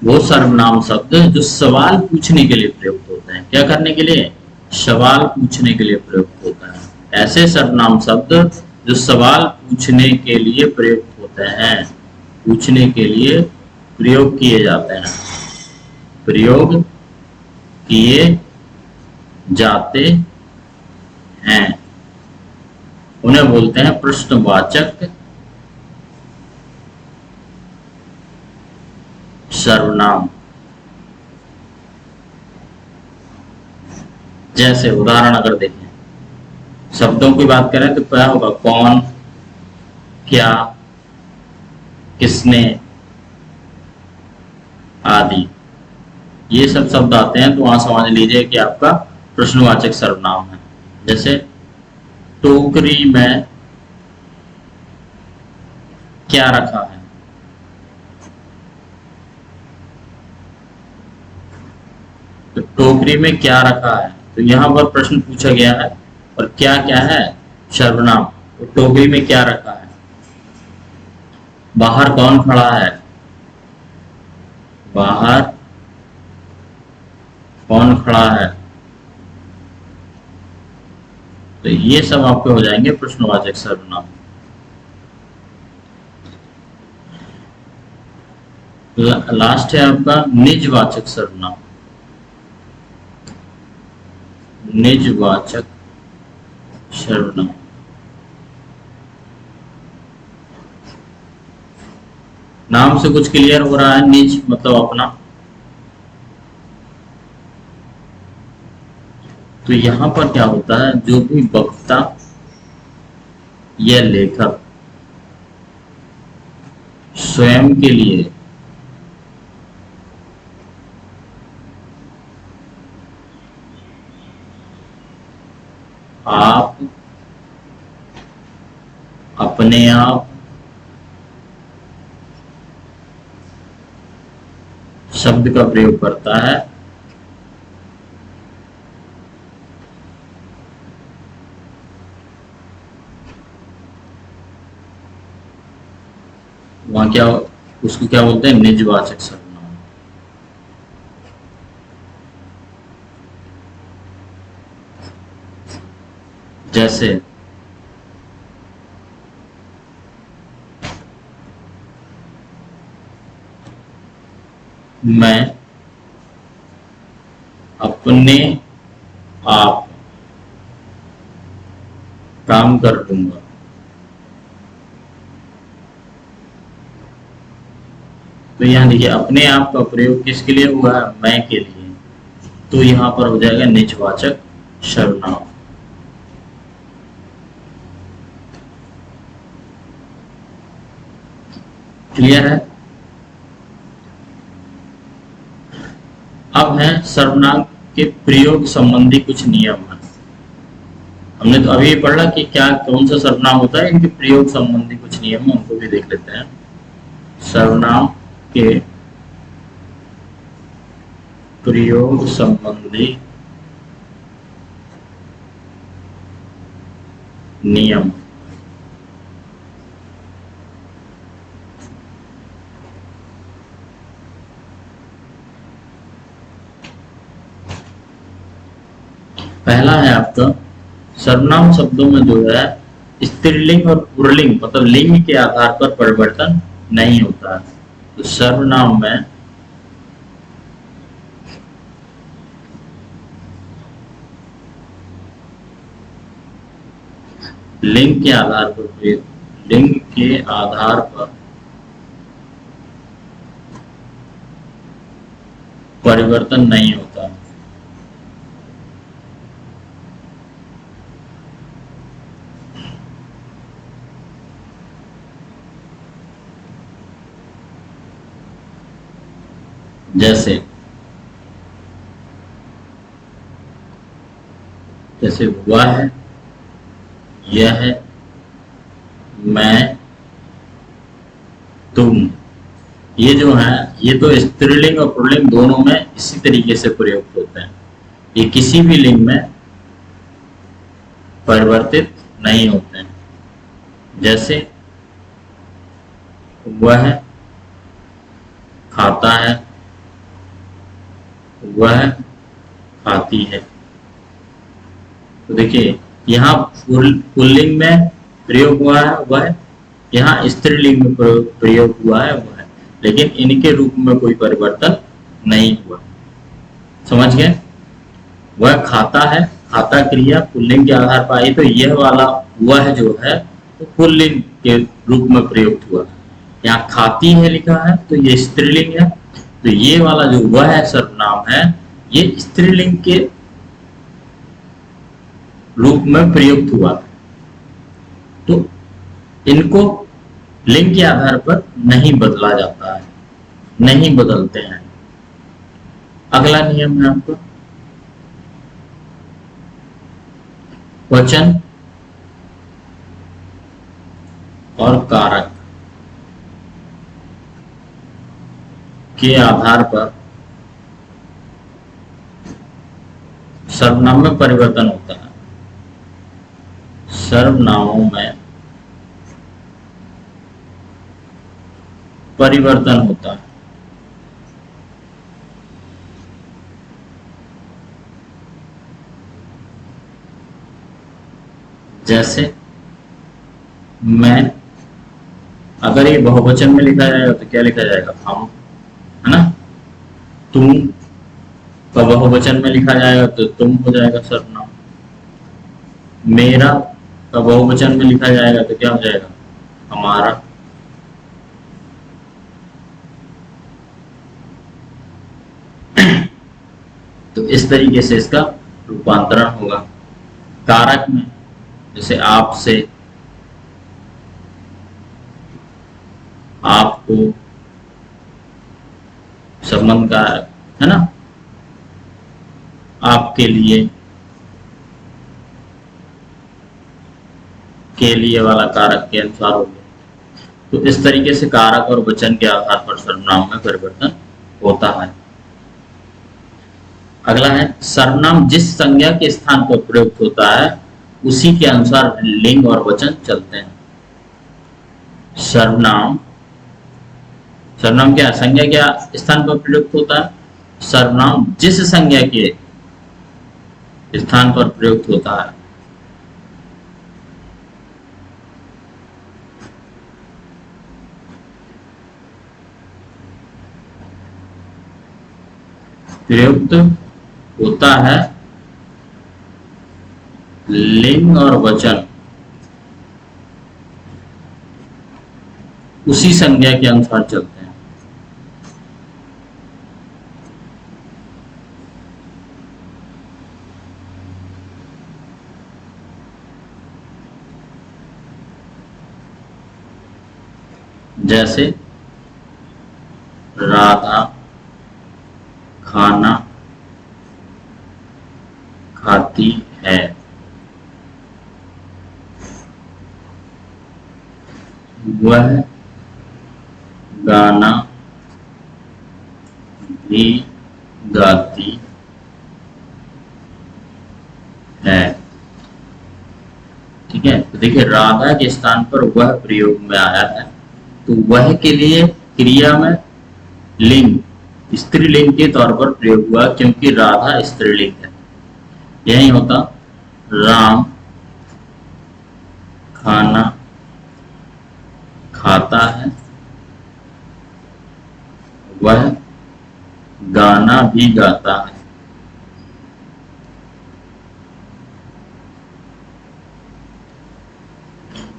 वो सर्वनाम शब्द जो सवाल पूछने के लिए प्रयुक्त होते हैं। क्या करने के लिए? सवाल पूछने के लिए प्रयुक्त होता है। ऐसे सर्वनाम शब्द जो सवाल पूछने के लिए प्रयुक्त होते हैं, पूछने के लिए प्रयोग किए जाते हैं, प्रयोग किए जाते हैं, उन्हें बोलते हैं प्रश्नवाचक सर्वनाम। जैसे उदाहरण अगर देखें, शब्दों की बात करें तो क्या होगा? कौन, क्या, किसने आदि, ये सब शब्द आते हैं, तो वहां समझ लीजिए कि आपका प्रश्नवाचक सर्वनाम है। जैसे टोकरी में क्या रखा है, तो टोकरी में क्या रखा है, तो यहाँ पर प्रश्न पूछा गया है, और क्या क्या है? सर्वनाम। तो टोकरी में क्या रखा है, बाहर कौन खड़ा है, बाहर कौन खड़ा है, तो ये सब आपके हो जाएंगे प्रश्नवाचक सर्वनाम। लास्ट है आपका निजवाचक सर्वनाम। निजवाचक सर्वनाम नाम से कुछ क्लियर हो रहा है? निज मतलब अपना। तो यहां पर क्या होता है? जो भी वक्ता यह लेखक स्वयं के लिए आप, अपने आप, शब्द का प्रयोग करता है। वहां क्या, उसको क्या बोलते हैं, निजवाचक सर्वनाम। जैसे मैं अपने आप काम कर लूंगा। तो यहाँ देखिए अपने आप का प्रयोग किसके लिए हुआ है, मैं के लिए, तो यहाँ पर हो जाएगा निजवाचक सर्वनाम। क्लियर है। अब है सर्वनाम के प्रयोग संबंधी कुछ नियम है। हमने तो अभी पढ़ा कि क्या कौन सा सर्वनाम होता है, इनके प्रयोग संबंधी कुछ नियम उनको भी देख लेते हैं। सर्वनाम के प्रयोग संबंधी नियम। पहला है आपका, सर्वनाम शब्दों में जो है स्त्रीलिंग और पुल्लिंग मतलब लिंग के आधार पर परिवर्तन नहीं होता है। तो सर्वनाम में लिंग के आधार पर, लिंग के आधार पर परिवर्तन नहीं होता। जैसे जैसे वह है, यह है, मैं, तुम, ये जो है ये तो स्त्रीलिंग और पुल्लिंग दोनों में इसी तरीके से प्रयुक्त होते हैं। ये किसी भी लिंग में परिवर्तित नहीं होते हैं। जैसे वह खाता है, वह खाती है। तो देखिए यहाँ पुल्लिंग में प्रयोग हुआ है वह, यहाँ स्त्रीलिंग में प्रयोग हुआ है वह, लेकिन इनके रूप में कोई परिवर्तन नहीं हुआ। समझ गए। वह खाता है, खाता क्रिया पुल्लिंग के आधार पर आई, तो यह वाला वह जो है तो पुल्लिंग के रूप में प्रयुक्त हुआ। यहाँ खाती है लिखा है तो ये स्त्रीलिंग है, तो ये वाला जो वह सर्वनाम है ये स्त्रीलिंग के रूप में प्रयुक्त हुआ। तो इनको लिंग के आधार पर नहीं बदला जाता है, नहीं बदलते हैं। अगला नियम है आपका, वचन और कारक के आधार पर सर्वनाम में परिवर्तन होता है। सर्वनामों में परिवर्तन होता है। जैसे मैं, अगर ये बहुवचन में लिखा जाएगा तो क्या लिखा जाएगा, हम, है ना। तुम का बहुवचन में लिखा जाएगा तो तुम हो जाएगा सर्वनाम। मेरा का बहुवचन में लिखा जाएगा तो क्या हो जाएगा, हमारा। तो इस तरीके से इसका रूपांतरण होगा। कारक में जैसे आपसे, आपको, संबंध का है ना, आपके लिए, के लिए वाला कारक के अनुसार हो गया। तो इस तरीके से कारक और वचन के आधार पर सर्वनाम में परिवर्तन होता है। अगला है सर्वनाम जिस संज्ञा के स्थान पर प्रयुक्त होता है उसी के अनुसार लिंग और वचन चलते हैं। सर्वनाम, सर्वनाम क्या संज्ञा क्या स्थान पर प्रयुक्त होता है? सर्वनाम जिस संज्ञा के स्थान पर प्रयुक्त होता है प्रयुक्त होता है लिंग और वचन उसी संज्ञा के अनुसार चलते हैं। जैसे राधा खाना खाती है, वह गाना भी गाती है। ठीक है, तो देखिए राधा के स्थान पर वह प्रयोग में आया है, तो वह के लिए क्रिया में लिंग स्त्रीलिंग के तौर पर प्रयोग हुआ क्योंकि राधा स्त्रीलिंग है। यही होता राम खाना खाता है, वह गाना भी गाता है।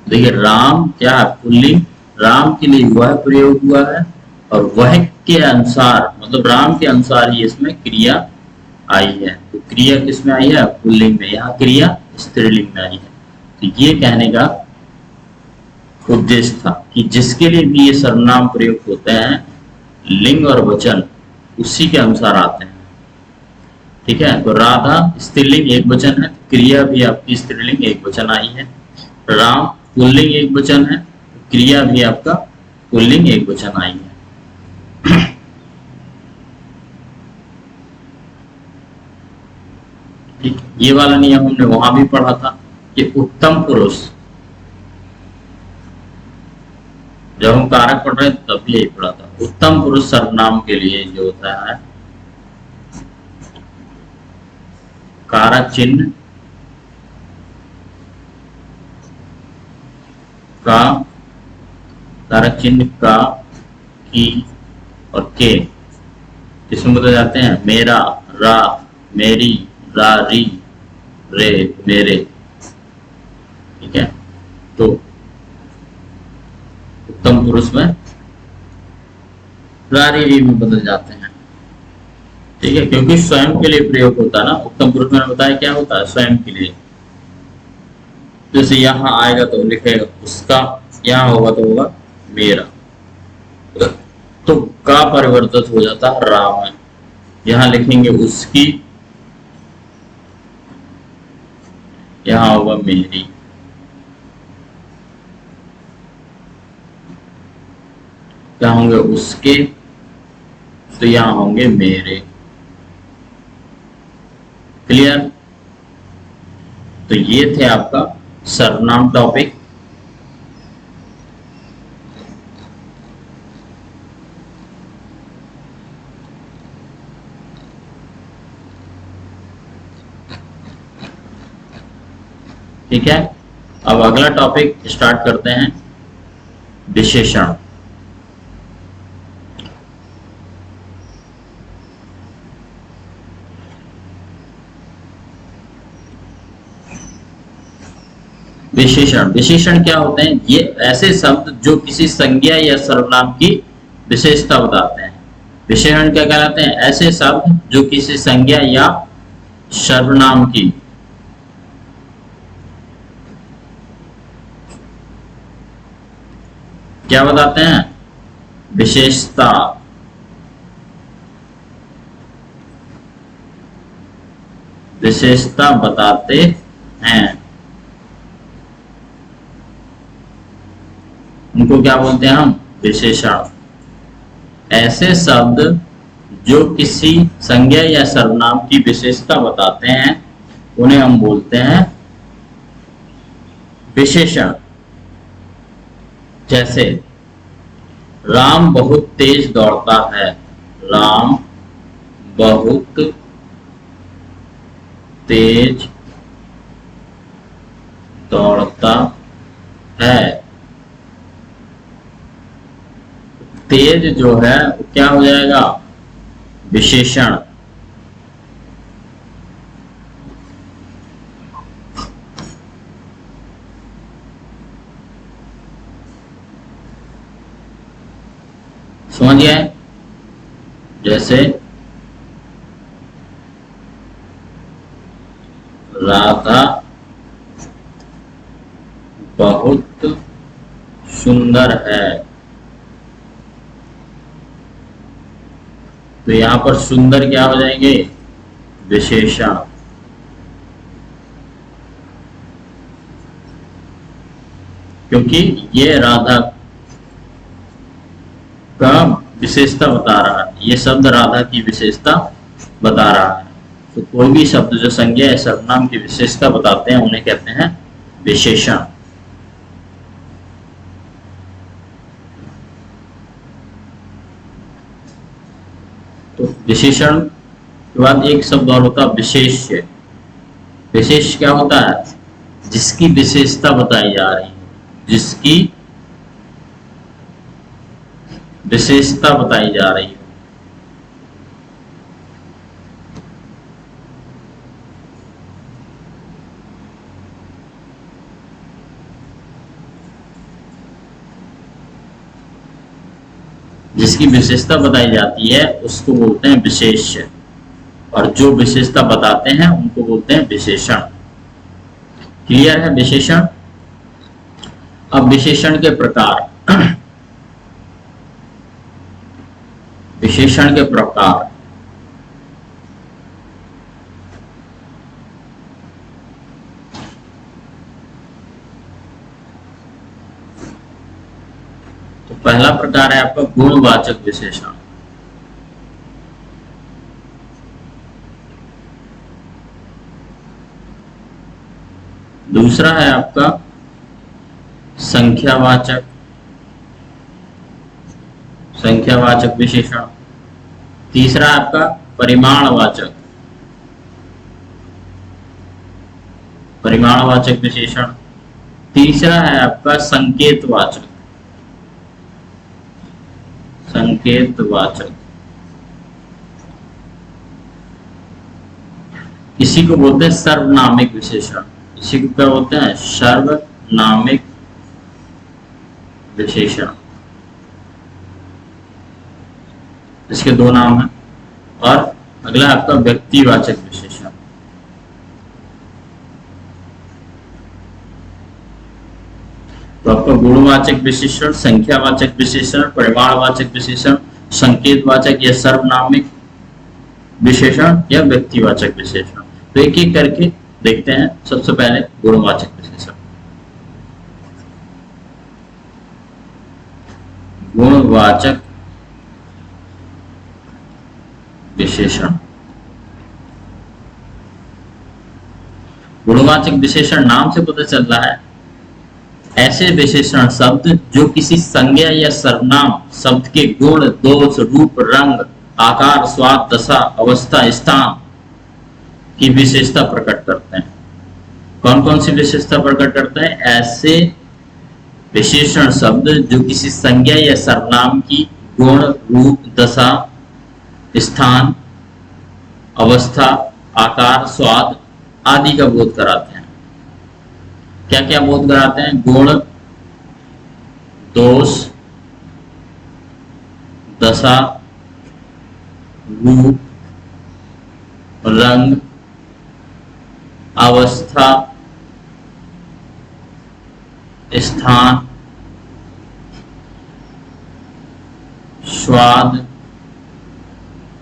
देखिए राम क्या है पुल्लिंग, राम के लिए वह प्रयोग हुआ है और वह के अनुसार मतलब राम के अनुसार ही इसमें क्रिया आई है। तो क्रिया किस में आई है? पुल्लिंग में, यहाँ क्रिया स्त्रीलिंग में आई है। तो ये कहने का उद्देश्य था कि जिसके लिए भी ये सर्वनाम प्रयुक्त होते हैं लिंग और वचन उसी के अनुसार आते हैं। ठीक है, तो राधा स्त्रीलिंग एक वचन है, क्रिया भी आपकी स्त्रीलिंग एक वचन आई है। राम पुल्लिंग एक वचन है, क्रिया भी आपका पुल्लिंग एक वचन आई है। ठीक, ये वाला नियम हमने वहां भी पढ़ा था कि उत्तम पुरुष, जब हम कारक पढ़ रहे थे तब भी यही पढ़ा था। उत्तम पुरुष सर्वनाम के लिए जो होता है कारक चिन्ह का, कारक चिन्ह का, की और के किसमें बदल जाते हैं? मेरा, रा, मेरी, रा, री, रे, मेरे। ठीक है, तो उत्तम पुरुष में रा, री, री में बदल जाते हैं। ठीक है, क्योंकि स्वयं के लिए प्रयोग होता है ना। उत्तम पुरुष में बताया क्या होता है? स्वयं के लिए। जैसे यहाँ आएगा तो लिखेगा उसका, यहाँ होगा तो होगा मेरा, तो का परिवर्तित हो जाता है राम में। यहाँ लिखेंगे उसकी, यहाँ होगा मेरी। क्या होंगे? उसके, तो यहाँ होंगे मेरे। क्लियर? तो ये थे आपका सर्वनाम टॉपिक। ठीक है, अब अगला टॉपिक स्टार्ट करते हैं, विशेषण। विशेषण, विशेषण क्या होते हैं? ये ऐसे शब्द जो किसी संज्ञा या सर्वनाम की विशेषता बताते हैं। विशेषण क्या कहलाते हैं? ऐसे शब्द जो किसी संज्ञा या सर्वनाम की क्या बताते हैं? विशेषता विशेषता बताते हैं, उनको क्या बोलते हैं हम? विशेषण। ऐसे शब्द जो किसी संज्ञा या सर्वनाम की विशेषता बताते हैं उन्हें हम बोलते हैं विशेषण। जैसे राम बहुत तेज दौड़ता है। राम बहुत तेज दौड़ता है। तेज जो है वो क्या हो जाएगा? विशेषण। समझ गए? जैसे राधा बहुत सुंदर है, तो यहां पर सुंदर क्या हो जाएंगे? विशेषण। क्योंकि ये राधा का विशेषता बता रहा है, ये शब्द राधा की विशेषता बता रहा है। तो कोई भी शब्द जो संज्ञा या सर्वनाम की विशेषता बताते हैं उन्हें कहते हैं विशेषण। तो विशेषण के बाद एक शब्द और होता है विशेष्य। विशेष क्या होता है? जिसकी विशेषता बताई जा रही है, जिसकी विशेषता बताई जा रही है। जिसकी विशेषता बताई जाती है उसको बोलते हैं विशेष्य, और जो विशेषता बताते हैं उनको बोलते हैं विशेषण। क्लियर है? विशेषण। अब विशेषण के प्रकार। विशेषण के प्रकार। तो पहला प्रकार है आपका गुणवाचक विशेषण। दूसरा है आपका संख्यावाचक विशेषण। तीसरा आपका परिमाणवाचक विशेषण। तीसरा है आपका संकेतवाचक। इसी को बोलते हैं सर्वनामिक विशेषण। इसी को क्या बोलते हैं? सर्वनामिक विशेषण। इसके दो नाम हैं। और अगला आपका व्यक्तिवाचक विशेषण। तो आपका गुणवाचक विशेषण, संख्यावाचक विशेषण, परिमाणवाचक विशेषण, संकेतवाचक या सर्वनामिक विशेषण या व्यक्तिवाचक विशेषण। तो एक एक करके देखते हैं। सबसे पहले गुणवाचक विशेषण। गुणवाचक विशेषण। गुणवाचक विशेषण नाम से पता चल रहा है ऐसे विशेषण शब्द जो किसी संज्ञा या सर्वनाम शब्द के गुण, दोष, रूप, रंग, आकार, स्वाद, दशा, अवस्था, स्थान की विशेषता प्रकट करते हैं। कौन कौन सी विशेषता प्रकट करते हैं? ऐसे विशेषण शब्द जो किसी संज्ञा या सर्वनाम की गुण, रूप, दशा, स्थान, अवस्था, आकार, स्वाद आदि का बोध कराते हैं। क्या क्या बोध कराते हैं? गुण, दोष, दशा, रूप, रंग, अवस्था, स्थान स्वाद,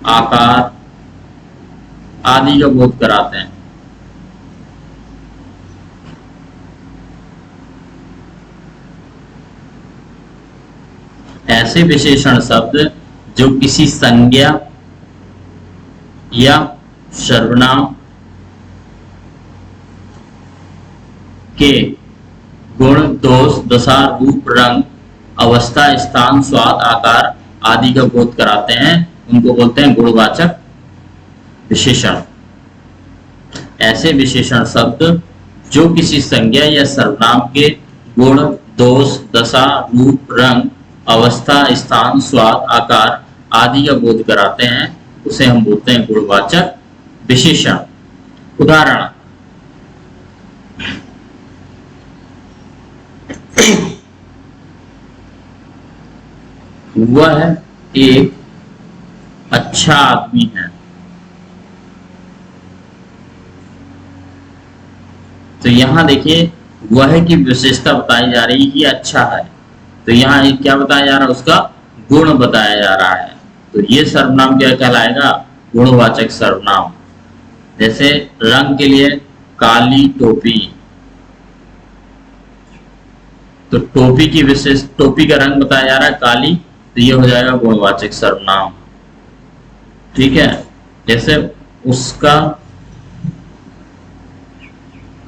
आकार आदि का बोध कराते हैं। ऐसे विशेषण शब्द जो किसी संज्ञा या सर्वनाम के गुण, दोष, दशा, रूप, रंग, अवस्था, स्थान, स्वाद, आकार आदि का बोध कराते हैं, उनको बोलते हैं गुणवाचक विशेषण। ऐसे विशेषण शब्द जो किसी संज्ञा या सर्वनाम के गुण, दोष, दशा, रूप, रंग, अवस्था, स्थान, स्वाद, आकार आदि का बोध कराते हैं, उसे हम बोलते हैं गुणवाचक विशेषण। उदाहरण, वह एक अच्छा आदमी है। तो यहां देखिए वह की विशेषता बताई जा रही है कि अच्छा है, तो यहाँ क्या बताया जा रहा है, उसका गुण बताया जा रहा है। तो ये सर्वनाम क्या कहलाएगा, गुणवाचक सर्वनाम। जैसे रंग के लिए काली टोपी, तो टोपी की विशेष, टोपी का रंग बताया जा रहा है काली, तो ये हो जाएगा गुणवाचक सर्वनाम। ठीक है। जैसे उसका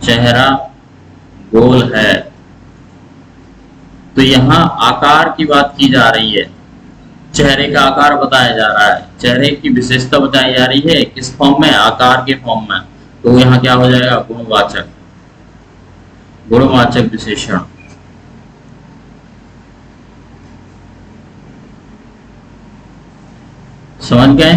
चेहरा गोल है, तो यहां आकार की बात की जा रही है, चेहरे का आकार बताया जा रहा है, चेहरे की विशेषता बताई जा रही है, किस फॉर्म में, आकार के फॉर्म में। तो यहाँ क्या हो जाएगा, गुणवाचक, गुणवाचक विशेषण। समझ गए।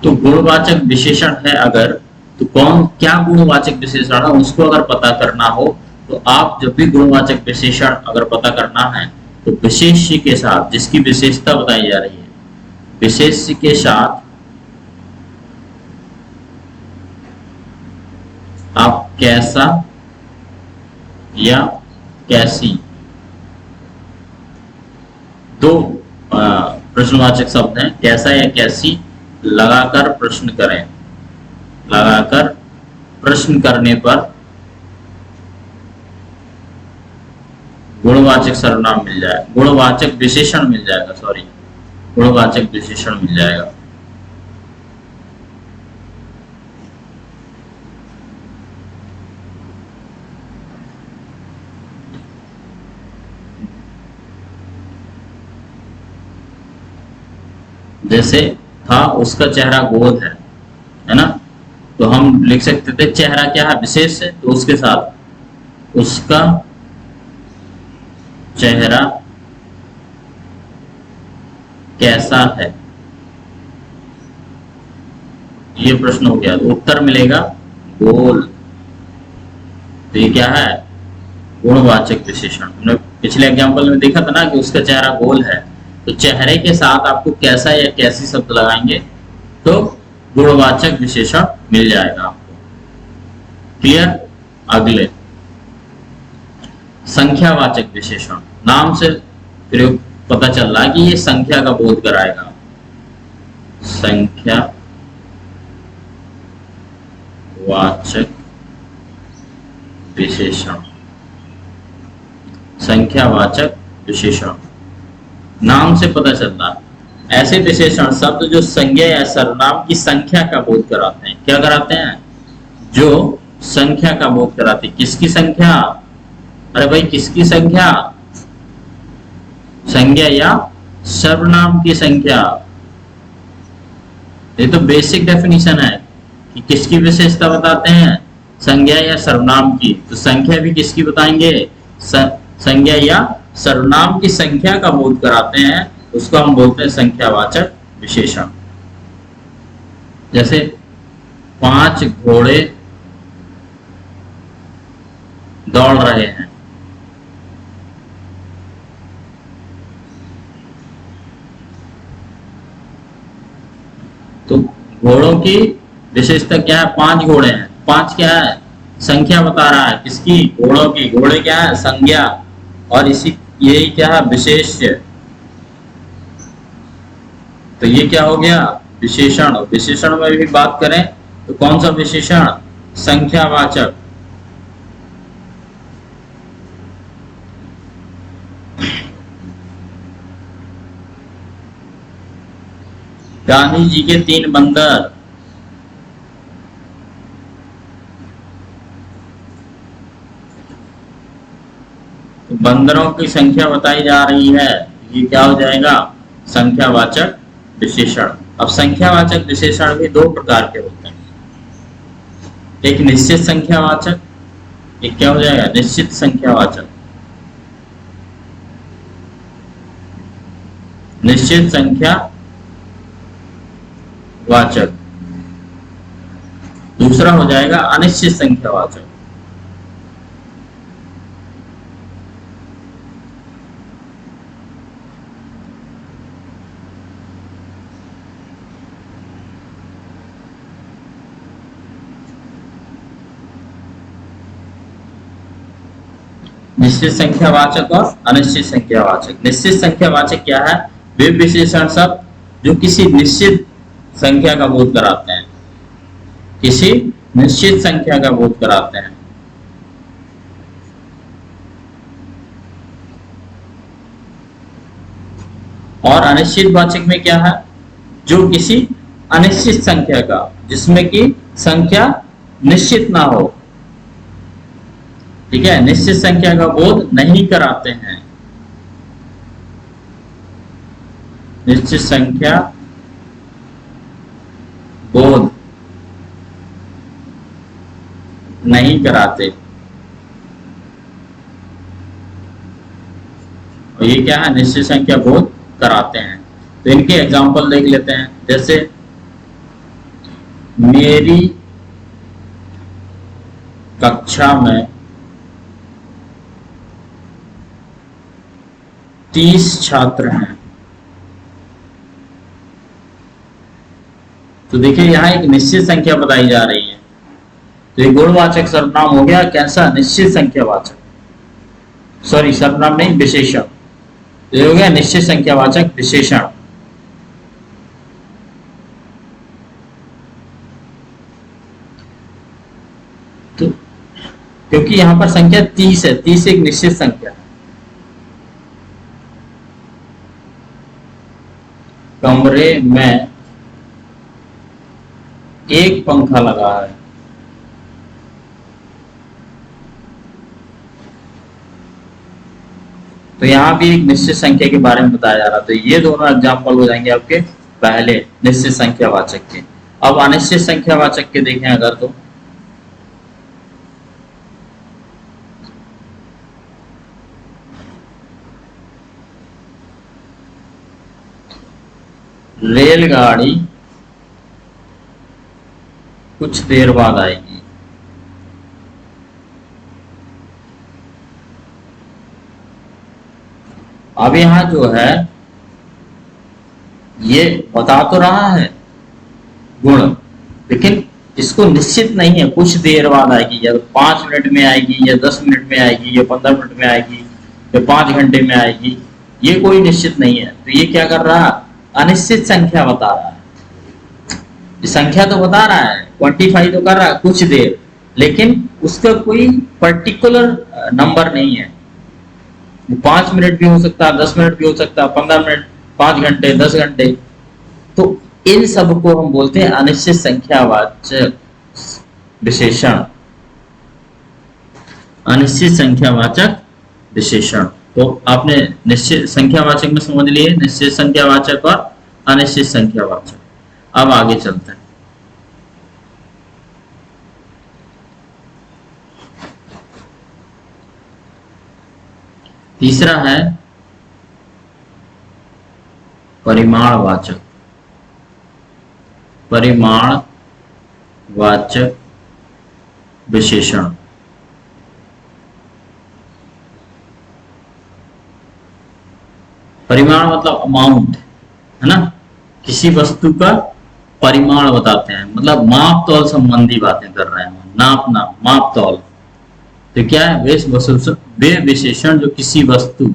तो गुणवाचक विशेषण है अगर, तो कौन क्या गुणवाचक विशेषण है उसको अगर पता करना हो, तो आप जब भी गुणवाचक विशेषण अगर पता करना है तो विशेष्य के साथ, जिसकी विशेषता बताई जा रही है, विशेष्य के साथ आप कैसा या कैसी, दो प्रश्नवाचक शब्द हैं, कैसा या कैसी, लगाकर प्रश्न करें, लगाकर प्रश्न करने पर गुणवाचक सर्वनाम मिल जाएगा, गुणवाचक विशेषण मिल जाएगा, सॉरी, गुणवाचक विशेषण मिल जाएगा। जैसे था उसका चेहरा गोल है ना, तो हम लिख सकते थे चेहरा क्या है, विशेष है, तो उसके साथ उसका चेहरा कैसा है, ये प्रश्न हो गया, तो उत्तर मिलेगा गोल। तो ये क्या है, गुणवाचक विशेषण। हमने पिछले एग्जांपल में देखा था ना कि उसका चेहरा गोल है, तो चेहरे के साथ आपको कैसा या कैसी शब्द लगाएंगे तो गुणवाचक विशेषण मिल जाएगा आपको। क्लियर। अगले, संख्यावाचक विशेषण। नाम से प्रयोग पता चल रहा है कि ये संख्या का बोध कराएगा। संख्या वाचक विशेषण, संख्यावाचक विशेषण, नाम से पता चलता है ऐसे विशेषण शब्द जो संज्ञा या सर्वनाम की संख्या का बोध कराते हैं। क्या कराते हैं, जो संख्या का बोध कराते हैं। किसकी संख्या, अरे भाई किसकी संख्या, संज्ञा या सर्वनाम की संख्या। ये तो बेसिक डेफिनेशन है कि किसकी विशेषता बताते हैं, संज्ञा या सर्वनाम की। तो संख्या भी किसकी बताएंगे, संज्ञा या सर्वनाम की संख्या का बोध कराते हैं, उसको हम बोलते हैं संख्यावाचक विशेषण। जैसे 5 घोड़े दौड़ रहे हैं, तो घोड़ों की विशेषता क्या है, 5 घोड़े हैं। 5 क्या है, संख्या बता रहा है, किसकी? घोड़ों की। घोड़े क्या है? संज्ञा। और इसी यही क्या है? विशेष्य। तो ये क्या हो गया? विशेषण। विशेषण में भी बात करें तो कौन सा विशेषण? संख्यावाचक। गांधी जी के 3 बंदर। तो बंदरों की संख्या बताई जा रही है, ये क्या हो जाएगा? संख्यावाचक विशेषण। अब संख्यावाचक विशेषण भी 2 प्रकार के होते हैं, एक निश्चित संख्यावाचक, एक क्या हो जाएगा? निश्चित संख्यावाचक। निश्चित संख्या वाचक। दूसरा हो जाएगा अनिश्चित संख्यावाचक। निश्चित संख्यावाचक और अनिश्चित संख्यावाचक। निश्चित संख्यावाचक क्या है? वे विशेषण शब्द जो किसी निश्चित संख्या का बोध कराते हैं, किसी निश्चित संख्या का बोध कराते हैं। और अनिश्चित वाचक में क्या है? जो किसी अनिश्चित संख्या का, जिसमें कि संख्या निश्चित ना हो, ठीक है, निश्चित संख्या का बोध नहीं कराते हैं। निश्चित संख्या बोध नहीं कराते। और ये क्या है? निश्चित संख्या बोध कराते हैं। तो इनके एग्जाम्पल देख लेते हैं। जैसे मेरी कक्षा में 30 छात्र हैं। तो देखिए यहाँ एक निश्चित संख्या बताई जा रही है, तो ये गुणवाचक सर्वनाम हो गया। कैसा? निश्चित संख्यावाचक, सॉरी सर्वनाम नहीं, विशेषण। तो ये हो गया निश्चित संख्यावाचक विशेषण। तो क्योंकि यहाँ पर संख्या 30 है, 30 एक निश्चित संख्या है। कमरे में एक पंखा लगा है। तो यहाँ भी एक निश्चित संख्या के बारे में बताया जा रहा। तो ये दोनों एग्जाम्पल हो जाएंगे आपके पहले निश्चित संख्यावाचक के। अब अनिश्चित संख्यावाचक के देखें अगर, तो रेलगाड़ी कुछ देर बाद आएगी। अब यहाँ जो है ये बता तो रहा है गुण, लेकिन इसको निश्चित नहीं है, कुछ देर बाद आएगी, या 5 मिनट में आएगी, या 10 मिनट में आएगी, या 15 मिनट में आएगी, या 5 घंटे में आएगी, ये कोई निश्चित नहीं है। तो ये क्या कर रहा है? अनिश्चित संख्या बता रहा है। संख्या तो बता रहा है, क्वांटिफाई तो कर रहा है कुछ देर, लेकिन उसका कोई पर्टिकुलर नंबर नहीं है। 5 मिनट भी हो सकता है, 10 मिनट भी हो सकता है, 15 मिनट, 5 घंटे, 10 घंटे। तो इन सब को हम बोलते हैं अनिश्चित संख्यावाचक विशेषण। अनिश्चित संख्यावाचक विशेषण। तो आपने निश्चित संख्यावाचक में समझ लिए निश्चित संख्यावाचक और अनिश्चित संख्यावाचक। अब आगे चलते हैं। तीसरा है परिमाणवाचक। परिमाणवाचक विशेषण। परिमाण मतलब अमाउंट, है ना, किसी वस्तु का परिमाण बताते हैं, मतलब माप तौल संबंधी बातें कर रहे हैं। नापना, माप तौल। तो क्या है, वे विशेषण जो किसी वस्तु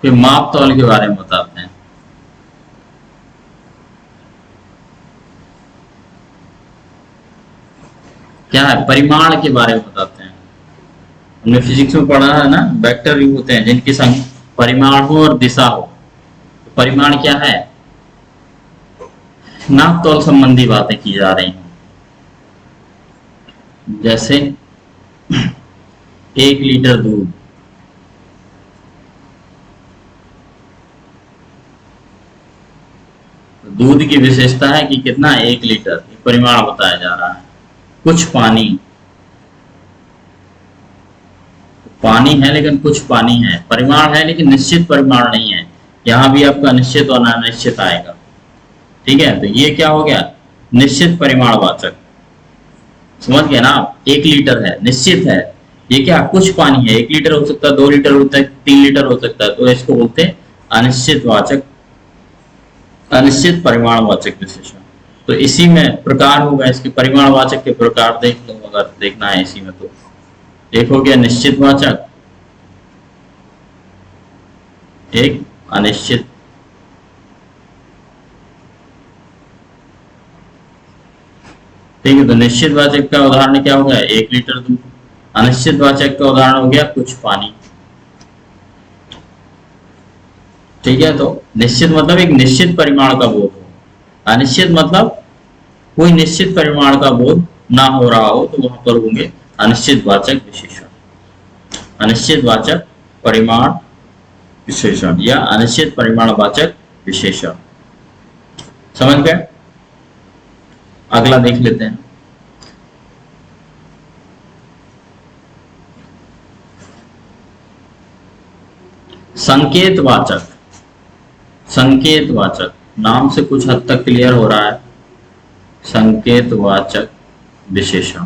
के माप तौल के बारे में बताते हैं। क्या है, परिमाण के बारे में बताते हैं। हमने फिजिक्स में पढ़ा है ना, वेक्टर भी होते हैं जिनकी संख्या परिमाण हो और दिशा हो। तो परिमाण क्या है, नाप तौल संबंधी बातें की जा रही हैं। जैसे 1 लीटर दूध, दूध की विशेषता है कि कितना, 1 लीटर, परिमाण बताया जा रहा है। कुछ पानी, पानी है लेकिन कुछ पानी है, परिमाण है लेकिन निश्चित परिमाण नहीं है। यहां भी आपका निश्चित और अनिश्चित आएगा। ठीक है, तो ये क्या हो गया, निश्चित परिमाणवाचक। समझ गए ना आप, 1 लीटर है, निश्चित है। ये क्या, कुछ पानी है, 1 लीटर हो सकता है, 2 लीटर हो सकता है, 3 लीटर हो सकता है, तो इसको बोलते हैं अनिश्चित वाचक, अनिश्चित परिमाणवाचक विशेषण। तो इसी में प्रकार होगा, इसके परिमाणवाचक के प्रकार देख लो अगर देखना है इसी में। तो एक हो गया निश्चित वाचक, एक अनिश्चित। ठीक है, तो निश्चित वाचक का उदाहरण क्या हो गया, 1 लीटर दूध। अनिश्चित वाचक का उदाहरण हो गया कुछ पानी। ठीक है, तो निश्चित मतलब एक निश्चित परिमाण का बोध हो, अनिश्चित मतलब कोई निश्चित परिमाण का बोध ना हो रहा हो, तो वहां पर होंगे अनिश्चित वाचक विशेषण, अनिश्चित वाचक परिमाण विशेषण या अनिश्चित परिमाणवाचक विशेषण। समझ गए। अगला देख लेते हैं, संकेतवाचक। संकेतवाचक नाम से कुछ हद तक क्लियर हो रहा है, संकेतवाचक विशेषण।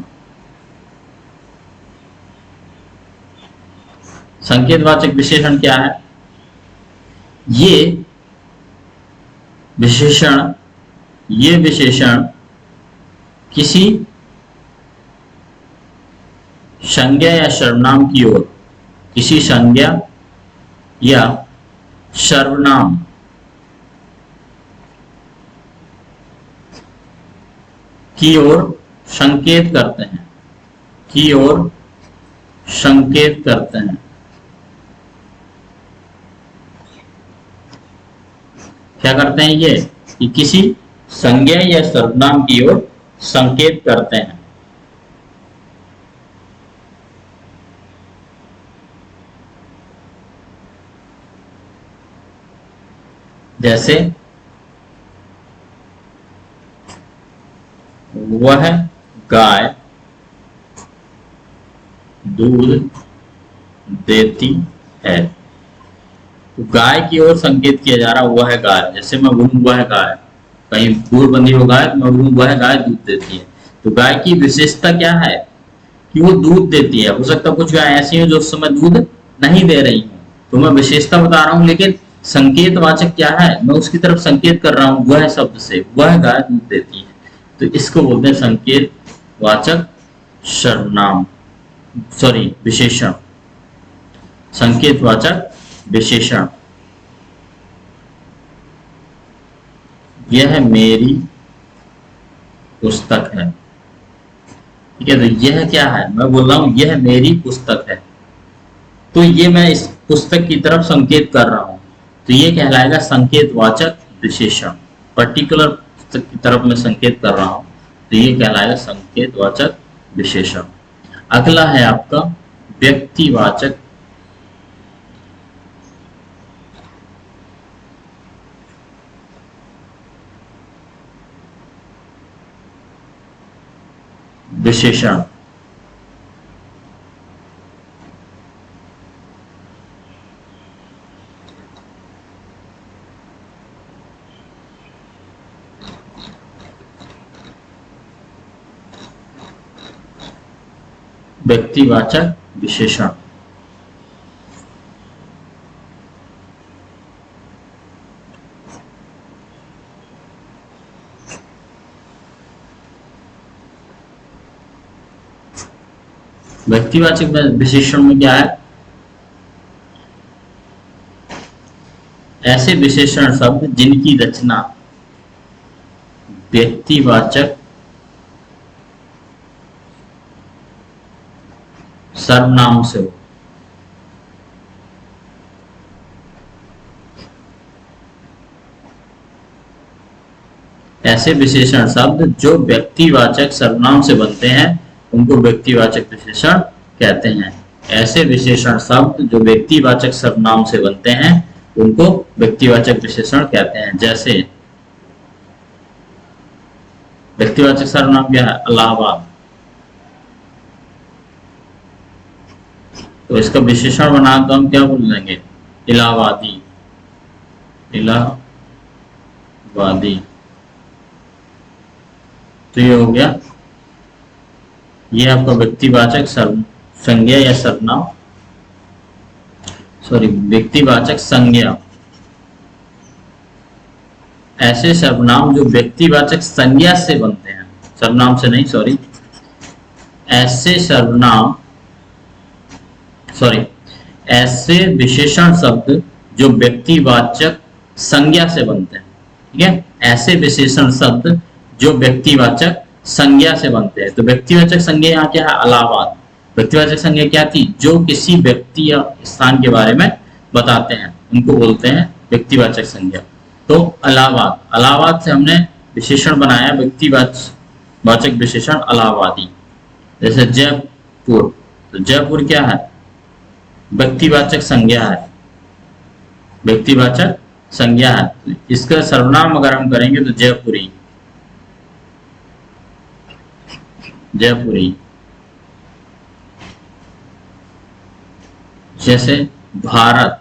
संकेतवाचक विशेषण क्या है, ये विशेषण, ये विशेषण किसी संज्ञा या सर्वनाम की ओर, किसी संज्ञा या सर्वनाम की ओर संकेत करते हैं, की ओर संकेत करते हैं। क्या करते हैं ये, कि किसी संज्ञा या सर्वनाम की ओर संकेत करते हैं। जैसे वह गाय दूध देती है, तो गाय की ओर संकेत किया जा रहा, वह गाय। जैसे मैं बोलूं वह गाय, कहीं दूर बंधी हो गाय, तो मैं बोलूं वह गाय दूध देती है। तो गाय की विशेषता क्या है, कि वो दूध देती है। हो सकता है कुछ गाय ऐसी हो जो उस समय दूध नहीं दे रही हो, तो मैं विशेषता बता रहा हूं, लेकिन संकेतवाचक क्या है, मैं उसकी तरफ संकेत कर रहा हूं वह शब्द से, वह गाय दूध देती है। तो इसको बोलते हैं संकेतवाचक सर्वनाम, सॉरी विशेषण, संकेतवाचक विशेषण। यह मेरी पुस्तक है। ठीक है, तो यह क्या है, मैं बोल रहा हूं यह मेरी पुस्तक है, तो ये मैं इस पुस्तक की तरफ संकेत कर रहा हूं, तो ये कहलाएगा संकेतवाचक विशेषण। पर्टिकुलर पुस्तक की तरफ मैं संकेत कर रहा हूं, तो ये कहलाएगा संकेतवाचक विशेषण। अगला है आपका व्यक्तिवाचक विशेषण। व्यक्तिवाचक विशेषण, व्यक्तिवाचक विशेषण में क्या है, ऐसे विशेषण शब्द जिनकी रचना व्यक्तिवाचक सर्वनाम से हो। ऐसे विशेषण शब्द जो व्यक्तिवाचक सर्वनाम से बनते हैं उनको व्यक्तिवाचक विशेषण कहते हैं। ऐसे विशेषण शब्द जो व्यक्तिवाचक सर्वनाम से बनते हैं उनको व्यक्तिवाचक विशेषण कहते हैं। जैसे व्यक्तिवाचक सर्वनाम क्या है, इलाहाबाद, तो इसका विशेषण बना तो हम क्या बोल देंगे, इलाहाबादी, इलाहाबादी। तो ये हो गया, ये आपका व्यक्तिवाचक संज्ञा या सर्वनाम, सॉरी व्यक्तिवाचक संज्ञा। ऐसे सर्वनाम जो व्यक्तिवाचक संज्ञा से बनते हैं, सर्वनाम से नहीं, सॉरी, ऐसे सर्वनाम, सॉरी ऐसे विशेषण शब्द जो व्यक्तिवाचक संज्ञा से बनते हैं। ठीक है, ऐसे विशेषण शब्द जो व्यक्तिवाचक संज्ञा से बनते हैं। तो व्यक्तिवाचक संज्ञा यहाँ क्या है, इलाहाबाद। व्यक्तिवाचक संज्ञा क्या थी, जो किसी व्यक्ति या स्थान के बारे में बताते हैं उनको बोलते हैं व्यक्तिवाचक संज्ञा। तो इलाहाबाद, इलाहाबाद से हमने विशेषण बनाया व्यक्तिवाचक विशेषण इलाहाबादी। जैसे जयपुर, तो जयपुर क्या है, व्यक्तिवाचक संज्ञा है, व्यक्तिवाचक संज्ञा है। तो इसका सर्वनाम अगर हम करेंगे तो जयपुरी, जयपुरी। जैसे भारत,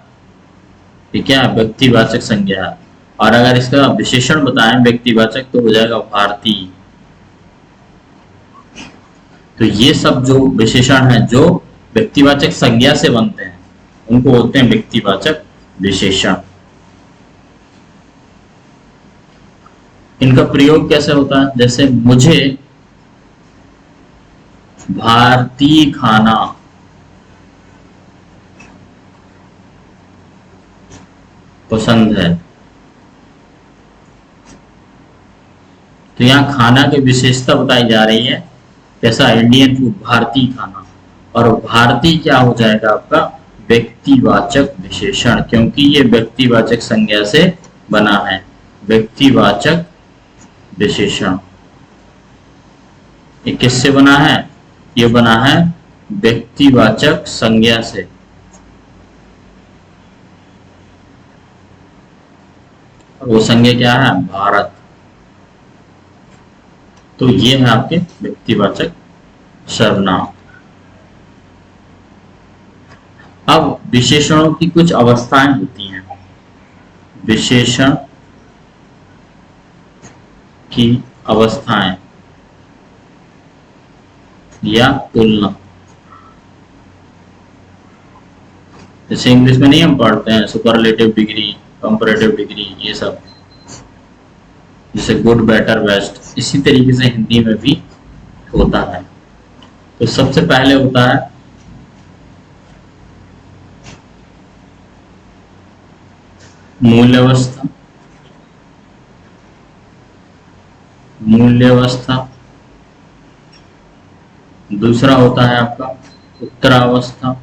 ये क्या है, व्यक्तिवाचक संज्ञा है। और अगर इसका विशेषण बताएं व्यक्तिवाचक तो हो जाएगा भारतीय। तो ये सब जो विशेषण हैं जो व्यक्तिवाचक संज्ञा से बनते हैं उनको बोलते हैं व्यक्तिवाचक विशेषण। इनका प्रयोग कैसे होता है, जैसे मुझे भारतीय खाना पसंद है। तो यहाँ खाना की विशेषता बताई जा रही है, कैसा, इंडियन फूड, भारतीय खाना। और भारतीय क्या हो जाएगा आपका, व्यक्तिवाचक विशेषण, क्योंकि ये व्यक्तिवाचक संज्ञा से बना है। व्यक्तिवाचक विशेषण ये किससे बना है, ये बना है व्यक्तिवाचक संज्ञा से। वो संज्ञा क्या है, भारत। तो ये है आपके व्यक्तिवाचक सर्वनाम। अब विशेषणों की कुछ अवस्थाएं होती हैं। विशेषण की अवस्थाएं या तुलना, जैसे इंग्लिश में नहीं हम पढ़ते हैं सुपरलेटिव डिग्री, कंपैरेटिव डिग्री, ये सब, जैसे गुड, बेटर, बेस्ट, इसी तरीके से हिंदी में भी होता है। तो सबसे पहले होता है मूल्यावस्था, मूल्यावस्था। दूसरा होता है आपका उत्तरावस्था,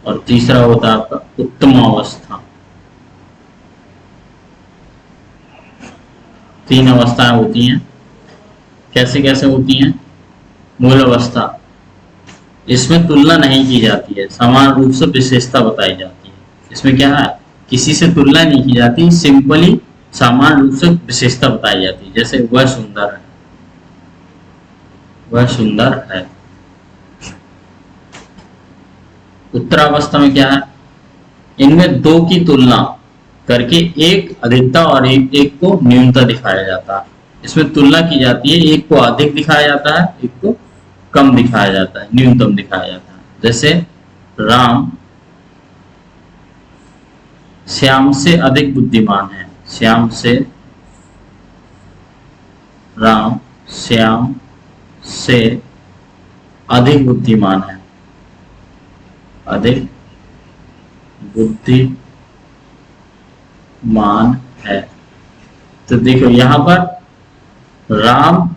और तीसरा होता है आपका उत्तमावस्था। तीन अवस्थाएं होती हैं। कैसे कैसे होती हैं, मूल अवस्था, इसमें तुलना नहीं की जाती है, समान रूप से विशेषता बताई जाती है। इसमें क्या है, किसी से तुलना नहीं की जाती, सिंपली समान रूप से विशेषता बताई जाती है। जैसे वह सुंदर है, वह सुंदर है। उत्तरावस्था में क्या है, इनमें दो की तुलना करके एक अधिकता और एक को न्यूनता दिखाया जाता है। इसमें तुलना की जाती है, एक को अधिक दिखाया जाता है, एक को कम दिखाया जाता है, न्यूनतम दिखाया जाता है। जैसे राम श्याम से अधिक बुद्धिमान है, श्याम से, राम श्याम से अधिक बुद्धिमान है, अधिक बुद्धिमान है। तो देखो यहां पर राम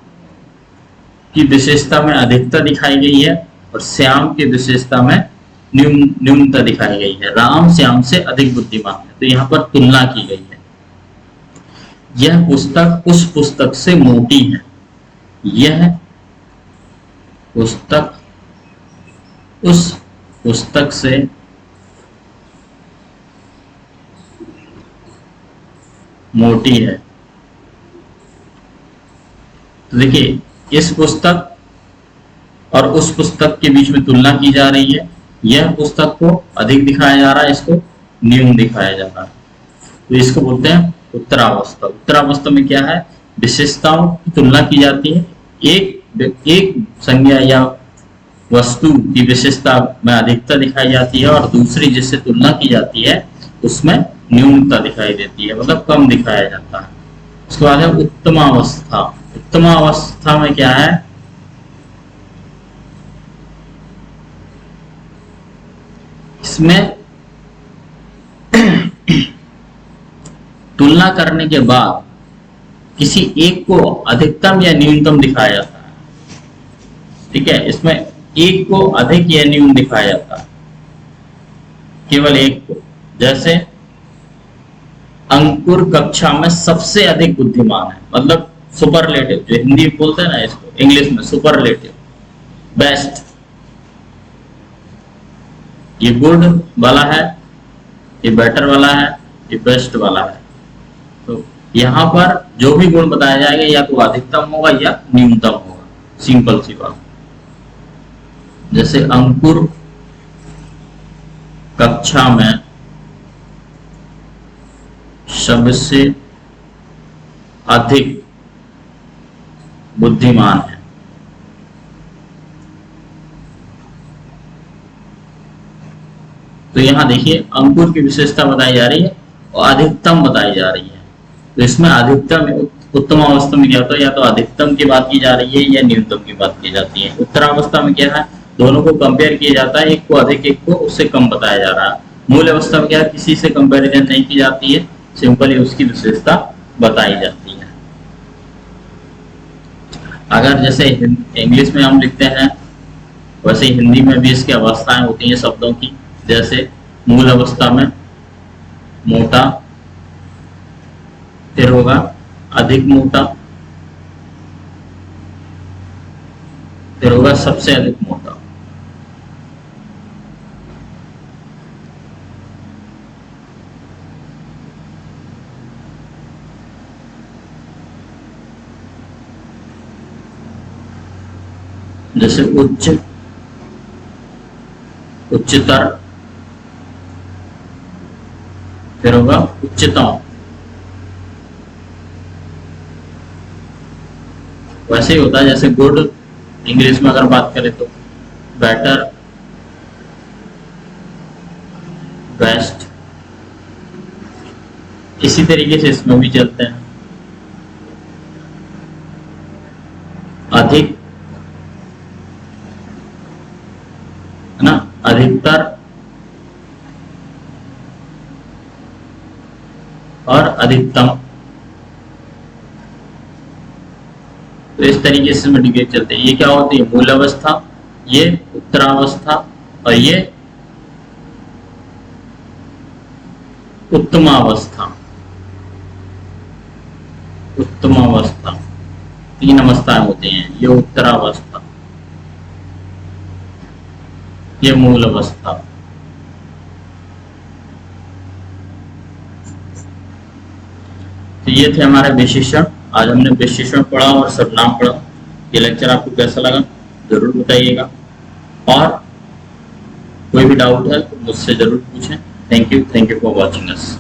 की विशेषता में अधिकता दिखाई गई है और श्याम की विशेषता में न्यूनता दिखाई गई है। राम श्याम से अधिक बुद्धिमान है, तो यहाँ पर तुलना की गई है। यह पुस्तक उस पुस्तक से मोटी है, यह पुस्तक उस पुस्तक से मोटी है। तो देखिए इस पुस्तक और उस पुस्तक के बीच में तुलना की जा रही है। यह पुस्तक को अधिक दिखाया जा रहा है, इसको न्यून दिखाया जा रहा है। तो इसको बोलते हैं उत्तरावस्था। उत्तरावस्था में क्या है, विशेषताओं की तुलना की जाती है। एक संज्ञा या वस्तु की विशेषता में अधिकता दिखाई जाती है और दूसरी जिससे तुलना की जाती है उसमें न्यूनता दिखाई देती है, मतलब कम दिखाया जाता है। उसके बाद है उत्तमावस्था। उत्तमावस्था में क्या है, इसमें तुलना करने के बाद किसी एक को अधिकतम या न्यूनतम दिखाया जाता है। ठीक है, इसमें एक को अधिक या न्यून दिखाया जाता है, केवल एक को। जैसे अंकुर कक्षा में सबसे अधिक बुद्धिमान है, मतलब सुपरलेटिव, जो हिंदी बोलते हैं ना इसको, इंग्लिश में सुपरलेटिव, बेस्ट। ये गुड वाला है, ये बेटर वाला है, ये बेस्ट वाला है। तो यहाँ पर जो भी गुण बताया जाएगा या तो अधिकतम होगा या न्यूनतम होगा, सिंपल सी बात। जैसे अंकुर कक्षा में सबसे अधिक बुद्धिमान है। तो यहां देखिए अंकुर की विशेषता बताई जा रही है और अधिकतम बताई जा रही है। तो इसमें अधिकतम उत्तमावस्था में क्या होता है, या तो अधिकतम की बात की जा रही है या न्यूनतम की बात की जाती है। उत्तरावस्था में क्या है, दोनों को कंपेयर किया जाता है, एक को अधिक एक को उससे कम बताया जा रहा है। मूल अवस्था में क्या है, किसी से कंपेरिजन नहीं की जाती है, सिंपली उसकी विशेषता बताई जाती है। अगर जैसे इंग्लिश में हम लिखते हैं वैसे हिंदी में भी इसकी अवस्थाएं होती हैं शब्दों की। जैसे मूल अवस्था में मोटा, फिर होगा अधिक मोटा, फिर होगा सबसे अधिक मोटा। जैसे उच्च, उच्चतर, फिर होगा उच्चतम। वैसे ही होता है जैसे गुड इंग्लिश में अगर बात करें तो बेटर, बेस्ट, इसी तरीके से इसमें भी चलते हैं। अधिक है ना, अधिकतर और अधिकतम। तो इस तरीके से डिग्री चलते हैं। ये क्या होती है, मूल अवस्था, ये उत्तरावस्था और ये उत्तमावस्था। उत्तमावस्था, तीन अवस्थाएं होती हैं, ये उत्तरावस्था, ये मूल अवस्था। तो ये थे हमारे विशेषण। आज हमने विशेषण पढ़ा और सर्वनाम पढ़ा। ये लेक्चर आपको कैसा लगा जरूर बताइएगा, और कोई भी डाउट है तो मुझसे जरूर पूछें। Thank you for watching us.